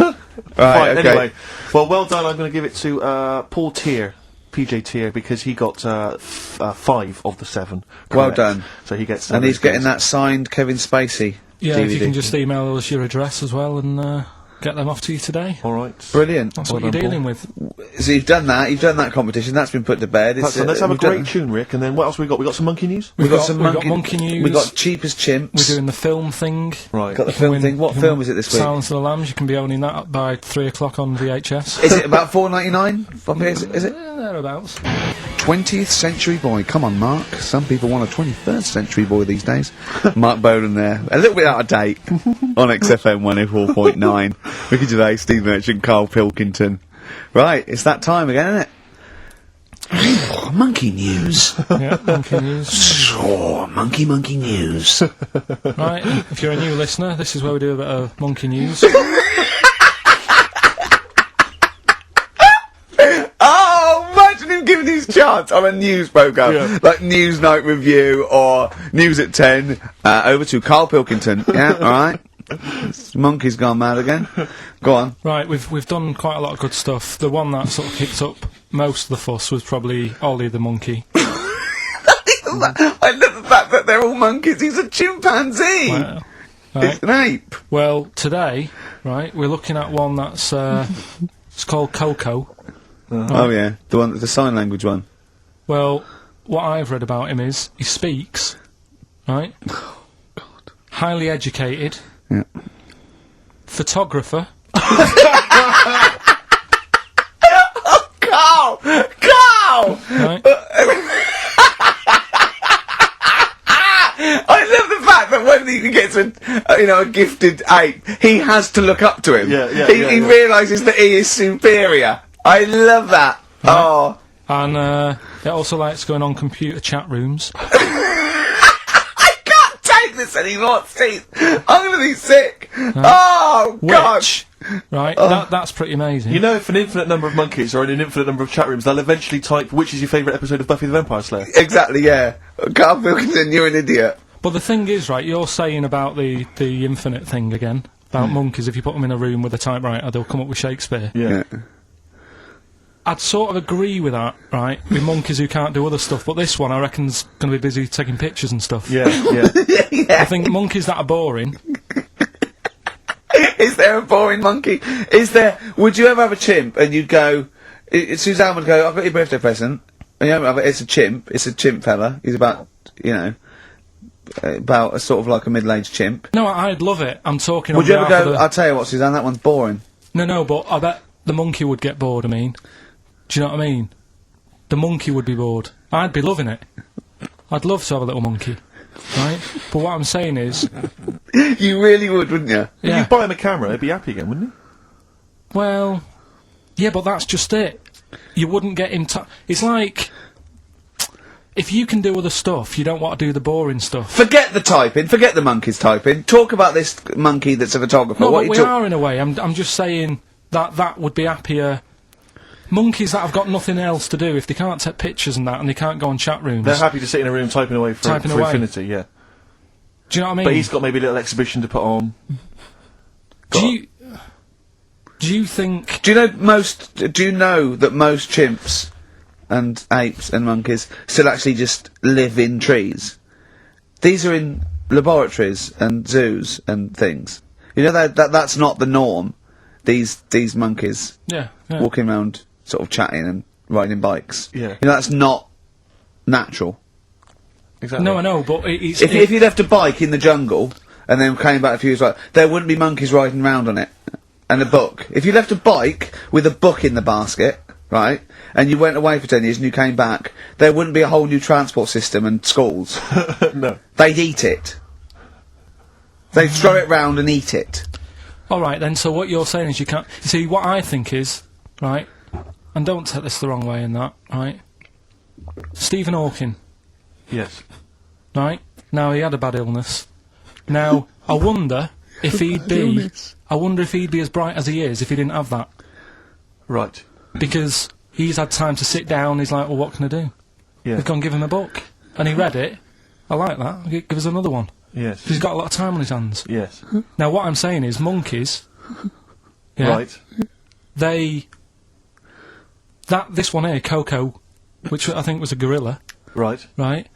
Right, okay. anyway. Well done, I'm going to give it to Paul Tier. PJ Tier, because he got 5 of the 7. Correct. Well done. So he gets. And he's getting that signed Kevin Spacey. Yeah, DVD. if you can just email us your address as well and get them off to you today. All right. Brilliant. That's Well what you're done, dealing Paul. with. So you've done that. You've done that competition. That's been put to bed. Let's have a great tune, Rick. And then what else we got? We got some monkey news. We've got monkey news. We got Cheap as Chimps. We're doing the film thing. Right. Got the You can film win- thing. What you film can is it this week? Silence of the Lambs. You can be owning that by 3 o'clock on VHS. Is it about $4.99? Is it? Thereabouts. 20th Century Boy. Come on, Mark. Some people want a 21st Century Boy these days. Mark Bowden there. A little bit out of date on XFM 104.9. Ricky Gervais, Steve Merchant, Karl Pilkington. Right, it's that time again, isn't it? Monkey news. Yeah, monkey news. Oh, monkey news. Right, if you're a new listener, this is where we do a bit of monkey news. Oh, imagine him giving his chance on a news programme, like News Night Review or News at 10, over to Karl Pilkington. Yeah, alright. Monkey's gone mad again. Go on. Right, we've done quite a lot of good stuff. The one that sort of kicked up most of the fuss was probably Ollie the monkey. I love the fact that they're all monkeys. He's a chimpanzee. Well, right. It's an ape. Well, today, right, we're looking at one that's it's called Coco. Oh yeah, the sign language one. Well, what I've read about him is he speaks, right? Highly educated. Yeah. Photographer. Carl! Right? I love the fact that when he gets a gifted ape, he has to look up to him. He realises that he is superior. I love that. Right. Oh. And it also likes going on computer chat rooms. I can't take this anymore, Steve. I'm gonna be sick. Oh, God. Which, right, that's pretty amazing. You know, if an infinite number of monkeys are in an infinite number of chat rooms, they'll eventually type, which is your favourite episode of Buffy the Vampire Slayer? Exactly, yeah. Karl Pilkington, you're an idiot. But the thing is, right, you're saying about the infinite thing again, about monkeys, if you put them in a room with a typewriter, they'll come up with Shakespeare. Yeah. I'd sort of agree with that, right, with monkeys who can't do other stuff, but this one I reckon's going to be busy taking pictures and stuff. Yeah. I think monkeys that are boring... Is there a boring monkey? Would you ever have a chimp and you'd go, Suzanne would go, I've got your birthday present, and you know, it's a chimp fella, he's about, about a sort of like a middle-aged chimp. No, I'd love it. I'm talking Would on you ever behalf go, of I'll tell you what, Suzanne, that one's boring. No, but I bet the monkey would get bored, I mean. Do you know what I mean? The monkey would be bored. I'd be loving it. I'd love to have a little monkey, right? But what I'm saying is... You really would, wouldn't you? Yeah. You'd buy him a camera, he'd be happy again, wouldn't he? Well... Yeah, but that's just it. You wouldn't get him it's like... If you can do other stuff, you don't want to do the boring stuff. Forget the typing, forget the monkey's typing. Talk about this monkey that's a photographer. No, What but you we talk- are in a way. I'm just saying that would be happier... Monkeys that have got nothing else to do, if they can't take pictures and that, and they can't go on chat rooms... They're happy to sit in a room typing away for infinity, yeah. Do you know what I mean? But he's got maybe a little exhibition to put on. Do you think... Do you know that most chimps and apes and monkeys still actually just live in trees? These are in laboratories and zoos and things. You know that's not the norm. These monkeys Yeah. walking around sort of chatting and riding bikes. Yeah. You know, that's not natural. Exactly. No, I know, but it's... If you left a bike in the jungle and then came back a few years later, there wouldn't be monkeys riding around on it. And a book. If you left a bike with a book in the basket, right, and you went away for 10 years and you came back, there wouldn't be a whole new transport system and schools. No. They'd eat it. They'd throw it round and eat it. Alright then, so what you're saying is you can't... You see, what I think is, right, and don't take this the wrong way in that, right, Stephen Hawking, Yes. Right? Now, he had a bad illness. Now, I wonder if he'd be... I wonder if he'd be as bright as he is if he didn't have that. Right. Because he's had time to sit down, he's like, well, what can I do? Yeah. They've gone give him a book. And he read it. I like that. Give us another one. Yes. He's got a lot of time on his hands. Yes. Now, what I'm saying is, monkeys... Yeah, Right. This one here, Coco, which I think was a gorilla, Right. right?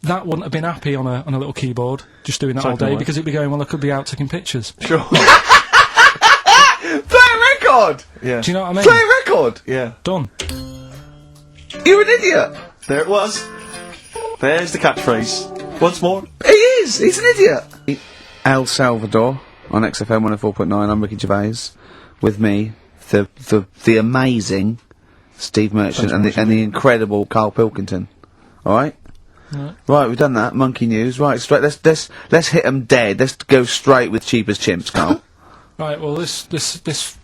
That wouldn't have been happy on a little keyboard, just doing that all Typing day, away. because it'd be going, well, I could be out taking pictures. Sure. Play a record! Yeah. Do you know what I mean? Play a record! Yeah. Done. You're an idiot! There it was. There's the catchphrase. Once more. He is! He's an idiot! El Salvador on XFM 104.9. I'm Ricky Gervais. With me, the amazing Steve Merchant and the incredible Karl Pilkington. Alright? Right, we've done that. Monkey news. Right, straight. Let's hit them dead. Let's go straight with Cheap as Chimps, Karl. Right, well, this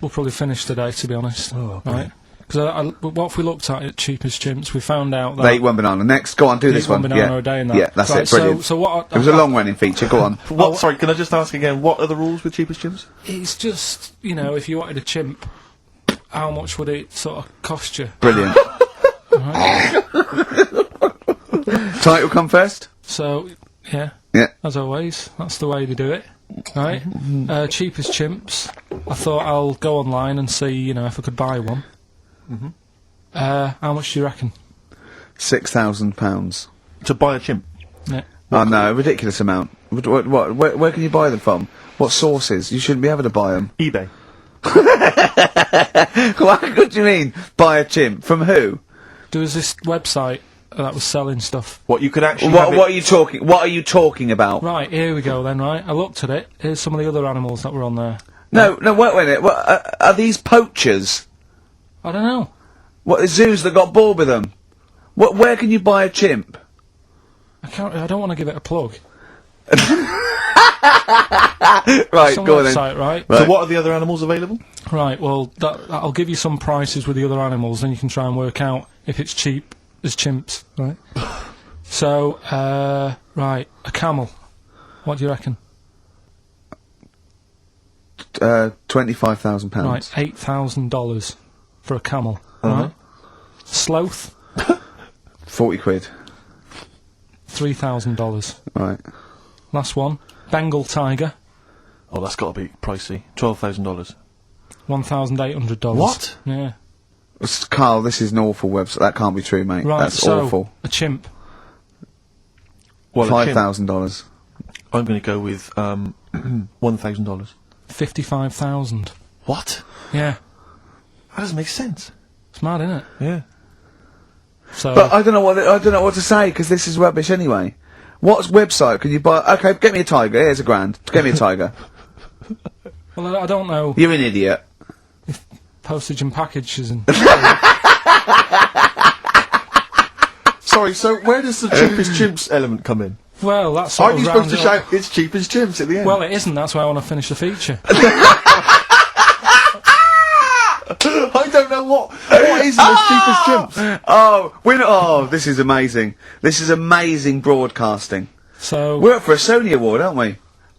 will probably finish today, to be honest. Oh, right? Because what if we looked at Cheap as Chimps, we found out that... They eat one banana. Next, go on, do this one one. banana Yeah, a day and that. yeah, that's Right, it. Brilliant. So what? It was a long-running feature. Go on. What? Sorry, can I just ask again, what are the rules with Cheapest Chimps? It's just, you know, if you wanted a chimp, how much would it sort of cost you? Brilliant. Title come first? So, yeah, Yeah. as always, that's the way they do it, right? Cheapest Chimps. I thought I'll go online and see, you know, if I could buy one. How much do you reckon? £6,000. To buy a chimp? Yeah. Oh no, a ridiculous amount. Where can you buy them from? What sources? You shouldn't be able to buy them. eBay. What do you mean? Buy a chimp? From who? There was this website that was selling stuff. What, you could actually What are you talking? What are you talking about? Right, here we go then, right? I looked at it. Here's some of the other animals that were on there. No, wait a minute. What, are these poachers? I don't know. What, zoos that got bored with them? Where can you buy a chimp? I don't want to give it a plug. Right, Some go on then. website, right? So what are the other animals available? Right, well, I'll give you some prices with the other animals, then you can try and work out if it's cheap as chimps, right? So, right, a camel. What do you reckon? £25,000. Right, $8,000 for a camel, right? Sloth, 40 quid. $3,000. Right. Last one, Bengal tiger, Oh, that's got to be pricey. $12,000. $1,800. What? Yeah. Carl, this is an awful website. That can't be true, mate. Right, That's so, awful. a chimp, Well, a chimp, $5,000. I'm going to go with $1,000. $55,000. What? Yeah. That doesn't make sense. It's mad, isn't it? Yeah. So, But I don't know what to say because this is rubbish anyway. What website can you buy? Okay, get me a tiger. Here's £1,000. Get me a tiger. well, I don't know. You're an idiot. Postage and packages and... Sorry, so where does the cheapest chimps element come in? Well, that's Aren't you supposed to shout, it's cheapest chimps at the end? Well, it isn't. That's why I want to finish the feature. I don't know what is the cheapest chimps? Oh, this is amazing. This is amazing broadcasting. So, We're up for a Sony Award, aren't we?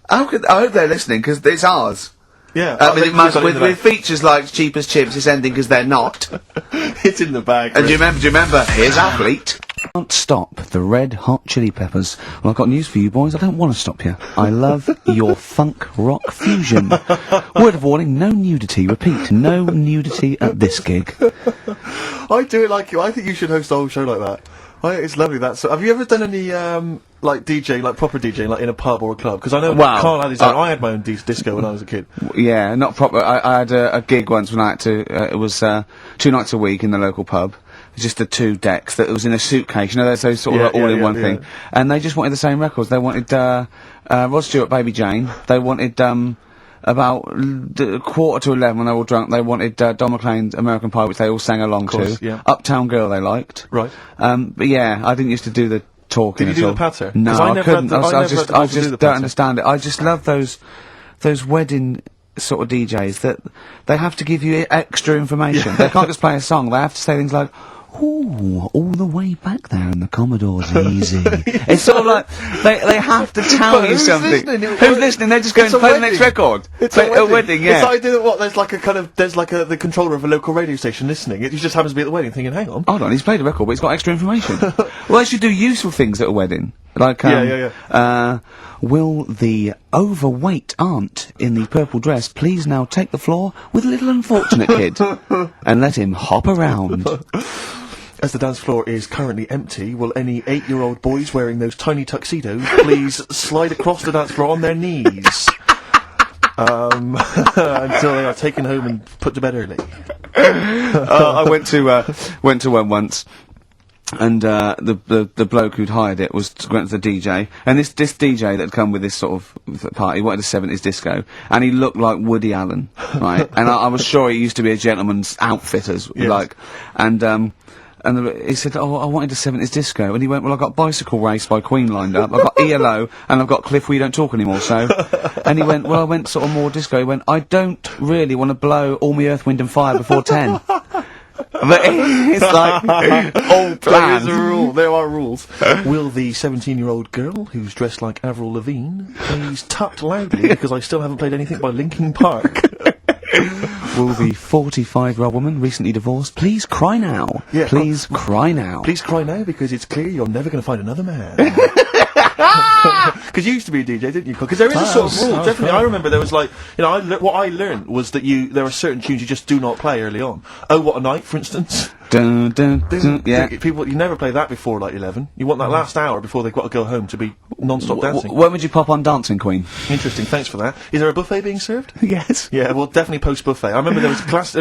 I hope they're listening because it's ours. Yeah. I mean, it must, got it in with the features like Cheap as Chips, it's ending because they're not. bag. It's in the bag. And do you remember? Here's Athlete. Can't stop the Red Hot Chili Peppers. Well, I've got news for you boys. I don't want to stop you. I love your funk rock fusion. Word of warning: no nudity. Repeat: no nudity at this gig. I do it like you. I think you should host a whole show like that. It's lovely. So, have you ever done any like DJ, like proper DJ, like in a pub or a club? Because I know Wow. Carl had his own. I had my own disco when I was a kid. Yeah, not proper. I had a gig once when I had to. It was 2 nights a week in the local pub. Just the 2 decks that was in a suitcase. You know, those sort of all in one thing. And they just wanted the same records. They wanted Rod Stewart, Baby Jane. They wanted about 11:15 when they were all drunk. They wanted Don McLean's American Pie, which they all sang along course, to. yeah. Uptown Girl they liked. Right. But yeah, I didn't used to do the talking. Did you at do all. the patter? No, 'Cause I never couldn't. had the- I I never had just the balls to do the don't patter. understand it. I just love those wedding sort of DJs that they have to give you extra information. They can't just play a song. They have to say things like, Ooh, all the way back there in the Commodore's easy. It's sort of like, they have to tell you something. Who's listening? They're just going to play the next record. It's a wedding, yeah. It's like, there's like the controller of a local radio station listening. He just happens to be at the wedding thinking, hang on. Hold on, he's played a record, but he's got extra information. Well, they should do useful things at a wedding. Like, will the overweight aunt in the purple dress please now take the floor with little unfortunate kid and let him hop around? As the dance floor is currently empty, will any 8-year-old boys wearing those tiny tuxedos please slide across the dance floor on their knees until they are taken home and put to bed early? I went to one once. And the bloke who'd hired it went to the DJ, and this DJ that had come with this sort of party wanted a 70s disco, and he looked like Woody Allen, right? And I was sure he used to be a gentleman's outfitters, like, and he said, "Oh, I wanted a 70s disco," and he went, "Well, I've got Bicycle Race by Queen lined up, I've got ELO, and I've got Cliff We Don't Talk Anymore." So, and he went, "Well, I went sort of more disco." He went, "I don't really want to blow All Me Earth, Wind and Fire before 10." But it's like all planned. There is a rule. There are rules. Will the 17-year-old girl who's dressed like Avril Lavigne please tut loudly because I still haven't played anything by Linkin Park? Will the 45-year-old woman recently divorced please cry now? Yeah, please cry now. Please cry now because it's clear you're never going to find another man. Because you used to be a DJ, didn't you? Because there is a sort of rule. Definitely, I remember there was like, what I learned was that there are certain tunes you just do not play early on. Oh, What a Night, for instance. Dun, dun, dun, yeah. People, you never play that before like 11. You want that last hour before they've got to go home to be non-stop dancing. When would you pop on Dancing Queen? Interesting, thanks for that. Is there a buffet being served? Yes. Yeah, well, definitely post-buffet. I remember there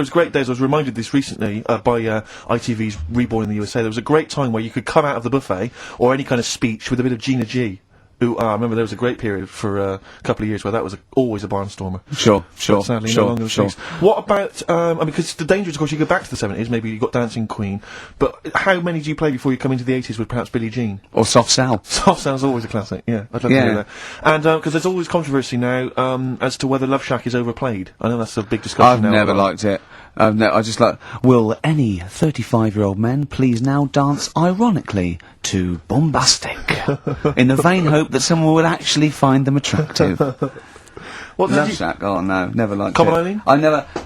was great days. I was reminded of this recently by ITV's Reborn in the USA. There was a great time where you could come out of the buffet or any kind of speech with a bit of Gina G. I remember there was a great period for a couple of years where that was always a barnstormer. Sure. But sadly, no longer the case. What about, because the danger is, of course, you go back to the 70s, maybe you got Dancing Queen, but how many do you play before you come into the 80s with perhaps Billie Jean? Or Soft Cell. Soft Cell's always a classic, yeah. I'd love to hear that. And, because there's always controversy now, as to whether Love Shack is overplayed. I know that's a big discussion now. I've never liked it. I just like, will any 35-year-old men please now dance ironically to Bombastic, in the vain hope that someone will actually find them attractive? What Love Shack? Oh no, never liked Common it. Eileen?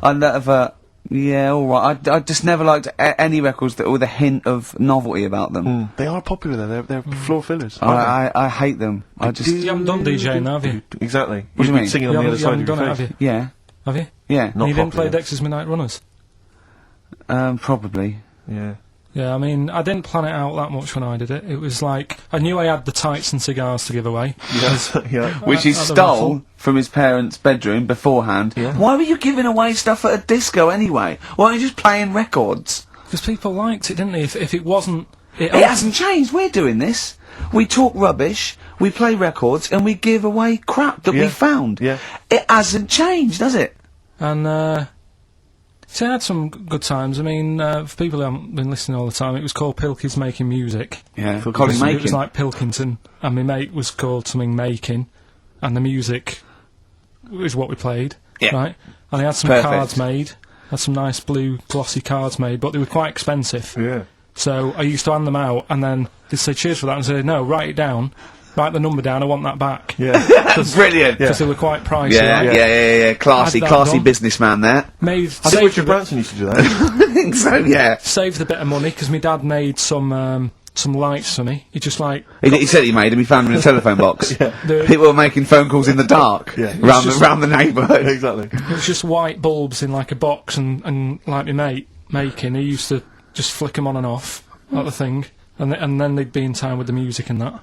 I never, yeah, alright. I just never liked any records that with a hint of novelty about them. They are popular, they're floor fillers. I hate them. You haven't done DJing, have you? Exactly. What do you mean? Singing on the other side of your face. Have you? Yeah. Have you? Yeah. Not you didn't play popular. Dexter's Midnight Runners? Probably. Yeah. Yeah, I mean, I didn't plan it out that much when I did it. It was like, I knew I had the tights and cigars to give away. Yes, yeah. Which he at the stole raffle. from his parents' bedroom beforehand. Yeah. Why were you giving away stuff at a disco anyway? Why aren't you just playing records? Because people liked it, didn't they? If it wasn't... It hasn't changed. We're doing this. We talk rubbish, we play records, and we give away crap that we found. Yeah. It hasn't changed, has it? And, so I had some good times. I mean, for people who haven't been listening all the time, it was called Pilky's Making Music. Yeah, It Colin was Makin. like Pilkington, and my mate was called something Making, and the music was what we played, Yeah. right? And I had some Perfect. cards made, had some nice blue glossy cards made, but they were quite expensive. Yeah. So I used to hand them out, and then they'd say cheers for that, and say, no, write it down, write the number down, I want that back. Yeah. Brilliant. Because they were quite pricey. Yeah, right? yeah. Classy, Had that classy done. businessman there. Made, I think saved, Richard Branson used to do that. I think so, yeah. saved a bit of money, because my dad made some lights for me. He just like... He said he made him, he found him in a telephone box. the- People were making phone calls in the dark round the neighbourhood. Exactly. It was just white bulbs in like a box, and like my mate making, he used to just flick them on and off, like the thing, and then they'd be in time with the music and that.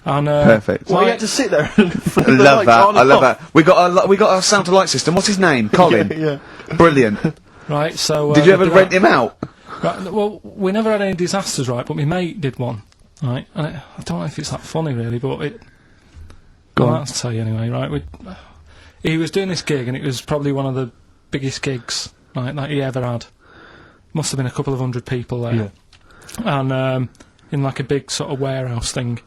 And Perfect. Well, you had to sit there and I love that. I love that. We got a sound to light system. What's his name? Colin. Yeah. Brilliant. right, so Did you ever did rent that. him out? Right, well, we never had any disasters, right? But my mate did one, right? And I don't know if it's that funny, really, but it. Go Well, on. I'll tell you anyway, right? He was doing this gig, and it was probably one of the biggest gigs, right, that he ever had. Must have been a couple of hundred people there. Yeah. And in like a big sort of warehouse thing.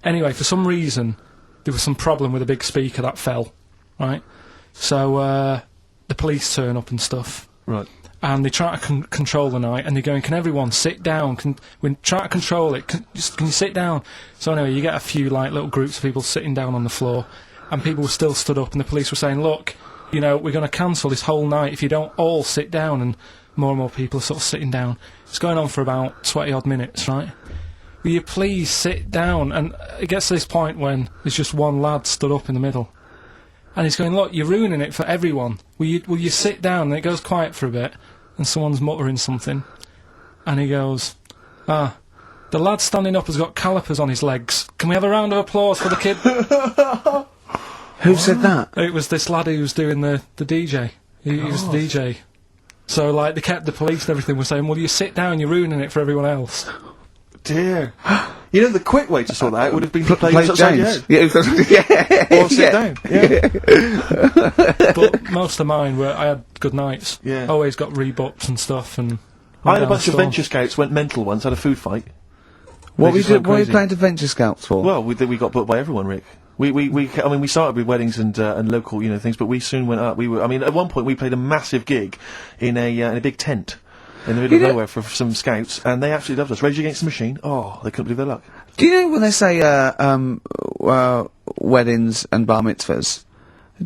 Anyway, for some reason, there was some problem with a big speaker that fell, right? So the police turn up and stuff. Right. and they try to control the night, and they're going, can everyone sit down? We try to control it. Can you sit down? So anyway, you get a few like little groups of people sitting down on the floor, and people were still stood up, and the police were saying, look, you know, we're going to cancel this whole night if you don't all sit down, and more people are sort of sitting down. It's going on for about 20-odd minutes, right? Will you please sit down? And it gets to this point when there's just one lad stood up in the middle. And he's going, look, you're ruining it for everyone. Will you sit down? And it goes quiet for a bit, and someone's muttering something. And he goes, the lad standing up has got calipers on his legs. Can we have a round of applause for the kid? Who said that? It was this lad who was doing the DJ. He was the DJ. So, like, the police and everything were saying, well, you sit down, you're ruining it for everyone else. Dear. You know, the quick way to sort that out would have been to play upside your head. Yeah, Or sit down. Yeah. But most of mine were, I had good nights. Yeah. Always got rebooked and stuff, and... I had a bunch of Venture Scouts went mental once, had a food fight. What were you crazy. playing to Venture Scouts for? Well, we got booked by everyone, Rick. I mean, we started with weddings and local, you know, things, but we soon went up. I mean, at one point we played a massive gig in a big tent in the middle of nowhere for some scouts, and they absolutely loved us. Rage Against the Machine. Oh, they couldn't believe their luck. Do you know when they say weddings and bar mitzvahs?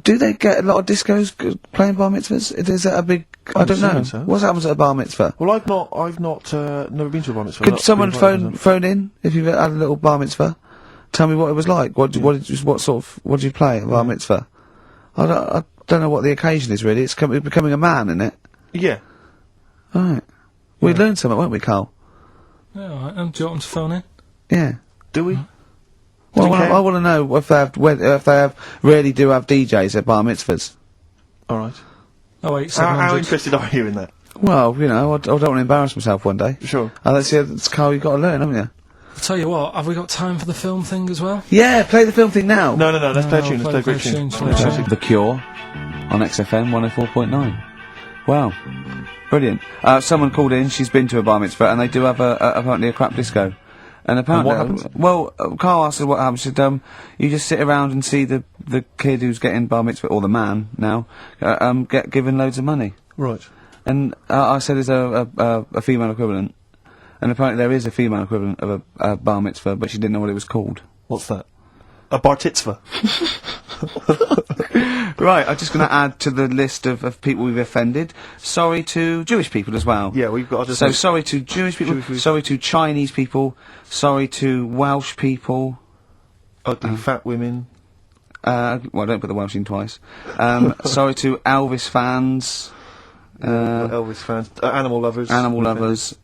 Do they get a lot of discos playing bar mitzvahs? Is that a big? I don't know. So. What happens at a bar mitzvah? Well, I've not never been to a bar mitzvah. Could someone phone in if you've had a little bar mitzvah? Tell me what it was like. What did you play at a bar mitzvah? I don't know what the occasion is really. It's becoming a man, isn't it? Yeah. Right. We learned something, won't we, Carl? Yeah, all right. Do you want them to phone in? Yeah. Do we? Well, I want to know if they really do have DJs at bar mitzvahs. All right. Oh, 8 How interested are you in that? Well, you know, I don't want to embarrass myself one day. Sure. Let's see, it's Carl, you've got to learn, haven't you? I'll tell you what, have we got time for the film thing as well? Yeah, play the film thing now. No, let's play a tune, let's play a great tune. The Cure on XFM 104.9. Wow. Brilliant. Someone called in, she's been to a bar mitzvah, and they do have apparently a crap disco. And apparently, what happens? Well, Carl asked her what happens. She said, you just sit around and see the kid who's getting bar mitzvah, or the man now, get given loads of money. Right. And I said, is there a female equivalent? And apparently there is a female equivalent of a bar mitzvah, but she didn't know what it was called. What's that? A bar titzvah. Right, I'm just going to add to the list of people we've offended. Sorry to Jewish people as well. Yeah, we've got to So sorry to Jewish people, sorry to Chinese people, sorry to Welsh people. Ugly fat women. Well, don't put the Welsh in twice. Sorry to Elvis fans. Elvis fans. Animal lovers. Animal lovers.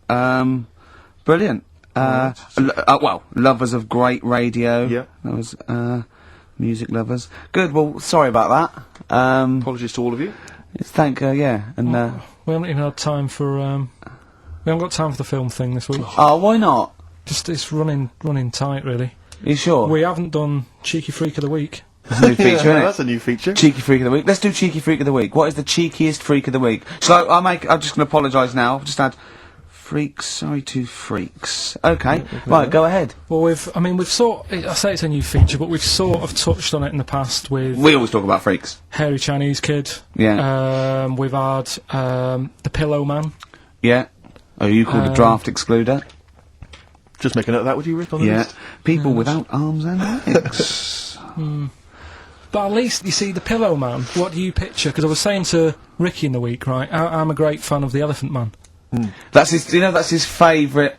Brilliant. Well, lovers of great radio. Yeah. That was, music lovers. Good, well, sorry about that. Apologies to all of you. Yeah, and, we haven't even had time for, we haven't got time for the film thing this week. oh, why not? Just, it's running tight, really. Are you sure? We haven't done Cheeky Freak of the Week. That's a new feature, isn't it? That's a new feature. Cheeky Freak of the Week. Let's do Cheeky Freak of the Week. What is the cheekiest freak of the week? So I'm just going to apologise now. Just add freaks. Sorry to freaks. Okay, right, go ahead. Well, I say it's a new feature, but we've sort of touched on it in the past with We always talk about freaks. Hairy Chinese Kid. Yeah. We've had the Pillow Man. Yeah. Oh, you called a draft excluder. Just make a note of that, would you, Rick, on the list? People without arms and legs. But at least, you see, the Pillow Man, what do you picture? Because I was saying to Ricky in the week, right, I'm a great fan of the Elephant Man. That's his favourite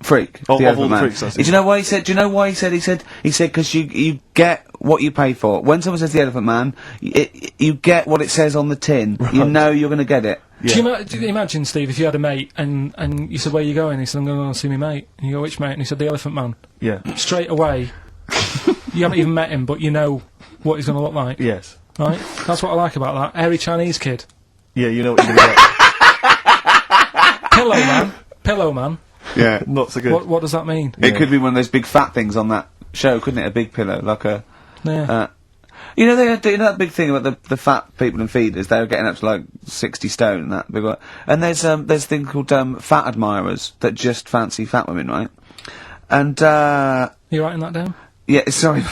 freak. Of the all the man. freaks, that's it. Do you know why he said? Do you know why he said? He said because you get what you pay for. When someone says the Elephant Man, you get what it says on the tin. Right. You know you're going to get it. Yeah. Do you imagine, Steve, if you had a mate and you said, where are you going? He said, I'm going to go and see my mate. And you go, which mate? And he said, the Elephant Man. Yeah. Straight away, you haven't even met him, but you know what he's going to look like. Yes. Right? That's what I like about that. Hairy Chinese Kid. Yeah, you know what you're going to get. Pillow Man. Yeah. Not so good. What does that mean? It could be one of those big fat things on that show, couldn't it? A big pillow, like a. Yeah. You know that big thing about the fat people in feeders. They were getting up to like 60 stone and that big one. And there's a thing called fat admirers that just fancy fat women, right? And You writing that down? yeah, sorry,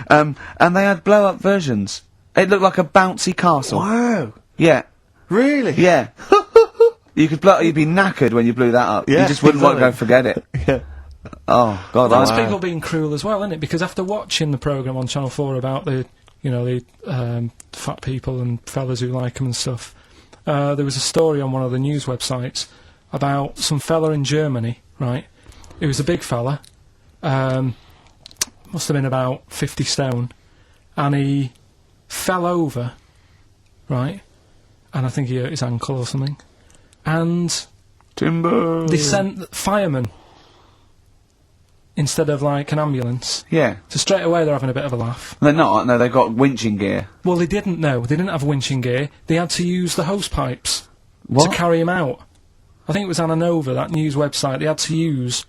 and they had blow up versions. It looked like a bouncy castle. Wow. Yeah. Really? Yeah. you'd be knackered when you blew that up. Yeah, You just wouldn't want to go and exactly. forget it. Yeah. Oh, God. That's people being cruel as well, isn't it? Because after watching the programme on Channel 4 about the fat people and fellas who like them and stuff, there was a story on one of the news websites about some fella in Germany, right? He was a big fella, must have been about 50 stone, and he fell over, right? And I think he hurt his ankle or something. And Timber! they sent firemen instead of, like, an ambulance. Yeah. So straight away they're having a bit of a laugh. They're not, no, they've got winching gear. Well, they didn't know. They didn't have winching gear. They had to use the hose pipes What? to carry him out. I think it was Anna Nova, that news website. They had to use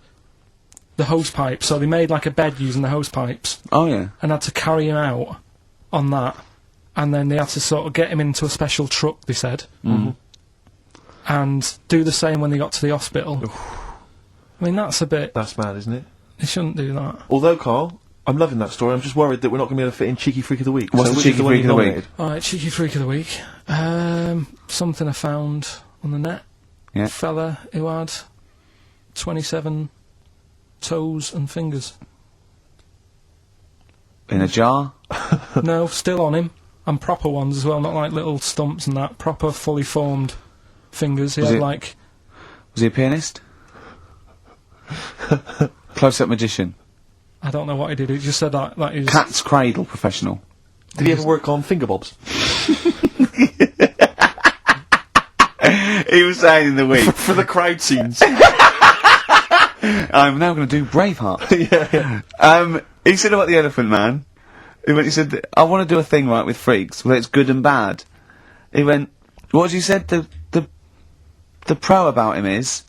the hose pipes, so they made like a bed using the hose pipes Oh, yeah. and had to carry him out on that. And then they had to sort of get him into a special truck, they said, and do the same when they got to the hospital. I mean, that's a bit... That's mad, isn't it? They shouldn't do that. Although, Carl, I'm loving that story. I'm just worried that we're not going to be able to fit in Cheeky Freak of the Week. What's the which Cheeky is one Freak you of the Week? nominated? Alright, Cheeky Freak of the Week. Something I found on the net. Yeah. Fella who had 27 toes and fingers. In a jar? No, still on him. And proper ones as well, not like little stumps and that. Proper, fully formed fingers. He Was had it- like... Was he a pianist? Close-up magician? I don't know what he did. He just said that he was... Cat's cradle professional? Did he ever work on finger bobs? He was saying in the week, For the crowd scenes. I'm now going to do Braveheart. He said about the Elephant Man, he said, I want to do a thing right with freaks, where it's good and bad. He went, what did you said? The pro about him is,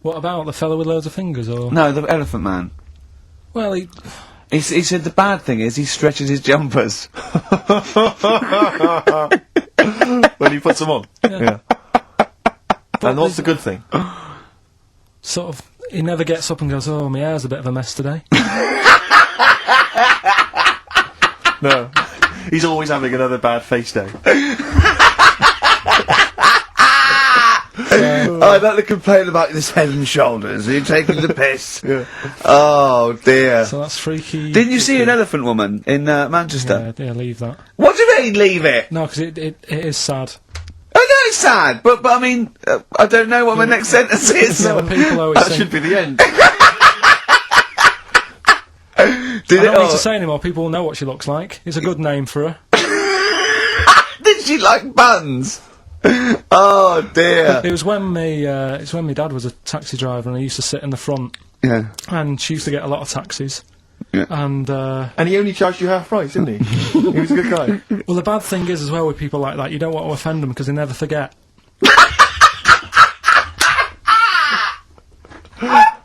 What about the fella with loads of fingers, or...? no, the Elephant Man. Well, he... He said the bad thing is he stretches his jumpers. When he puts them on. Yeah. And what's the good thing? Sort of... He never gets up and goes, oh, my hair's a bit of a mess today. No. He's always having another bad face day. I'd like to complain about this head and shoulders. Are you taking the piss? Yeah. Oh, dear. So that's freaky... Didn't you see an elephant woman in Manchester? Yeah, leave that. What do you mean, leave it? No, because it is sad. I know it's sad, but I mean, I don't know what my next sentence is. Yeah, people always That think... should be the end. Did I it? don't need Oh, to say anymore, people will know what she looks like. It's a good name for her. did she like buns? Oh dear. It was when it's when my dad was a taxi driver and I used to sit in the front, Yeah. and she used to get a lot of taxis. Yeah. And, And he only charged you half price, didn't he? He was a good guy. well, the bad thing is as well with people like that, you don't want to offend them because they never forget.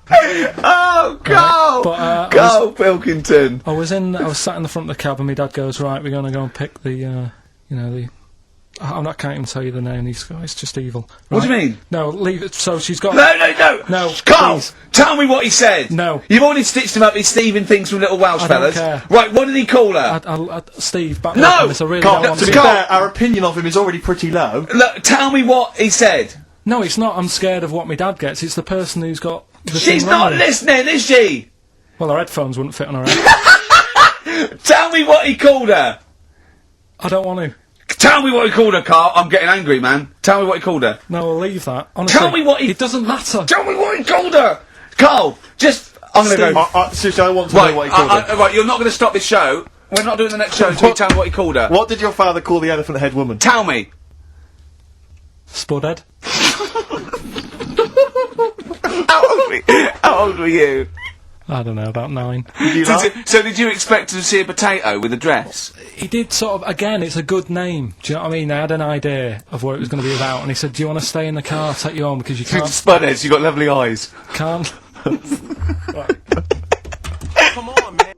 Oh, go! But, Go, Pilkington! I was sat in the front of the cab and my dad goes, right, we're going to go and pick the, I can't even tell you the name of these guys, it's just evil. What do Right? you mean? No, leave it, so she's got... No! No, Carl! please. Tell me what he said! No. You've already stitched him up with Stephen things from Little Welsh I don't fellas. care. Right, what did he call her? Steve, back No! up on this, I really Carl, don't want to be to... Carl- fair, our opinion of him is already pretty low. Look, tell me what he said. No, it's not, I'm scared of what my dad gets, it's the person who's got... the She's thing wrong not with him. listening, is she? Well, her headphones wouldn't fit on her head. Tell me what he called her. I don't want to. Tell me what he called her, Carl. I'm getting angry, man. Tell me what he called her. No, we'll leave that. Honestly, Tell me what he... It doesn't matter. Tell me what he called her. Carl, just... I'm gonna Steve. go... Seriously, I want to Right, know what he called her. right, you're not gonna stop this show. We're not doing the next show until you tell me what he called her. What did your father call the elephant head woman? Tell me. Spudhead. How old were you? I don't know, about 9. Did you laugh? So did you expect to see a potato with a dress? He did sort of, again, it's a good name. Do you know what I mean? I had an idea of what it was going to be about, and he said, do you want to stay in the car, I'll take you home, because you Spudheads, you got lovely eyes. can't. Come on, man.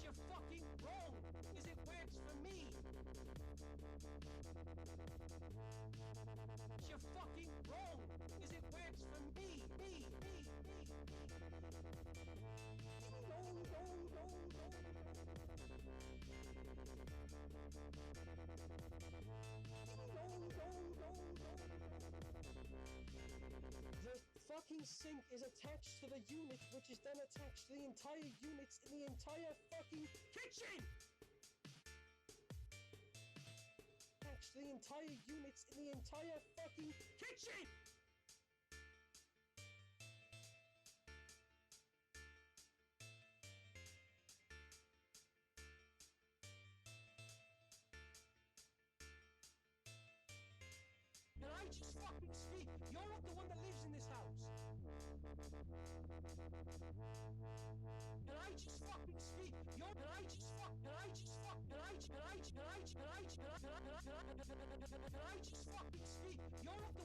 You're fucking wrong, because it works for me. You're fucking wrong, because it works for me. fucking sink is attached to the unit, which is then attached to the entire units in the entire fucking kitchen! Attached to the entire units in the entire fucking kitchen! Can I just fucking speak? You're not the one that lives in this house. Can I just fucking speak? Can I just fuck? Can I just fuck? Can I just fucking speak? You're not the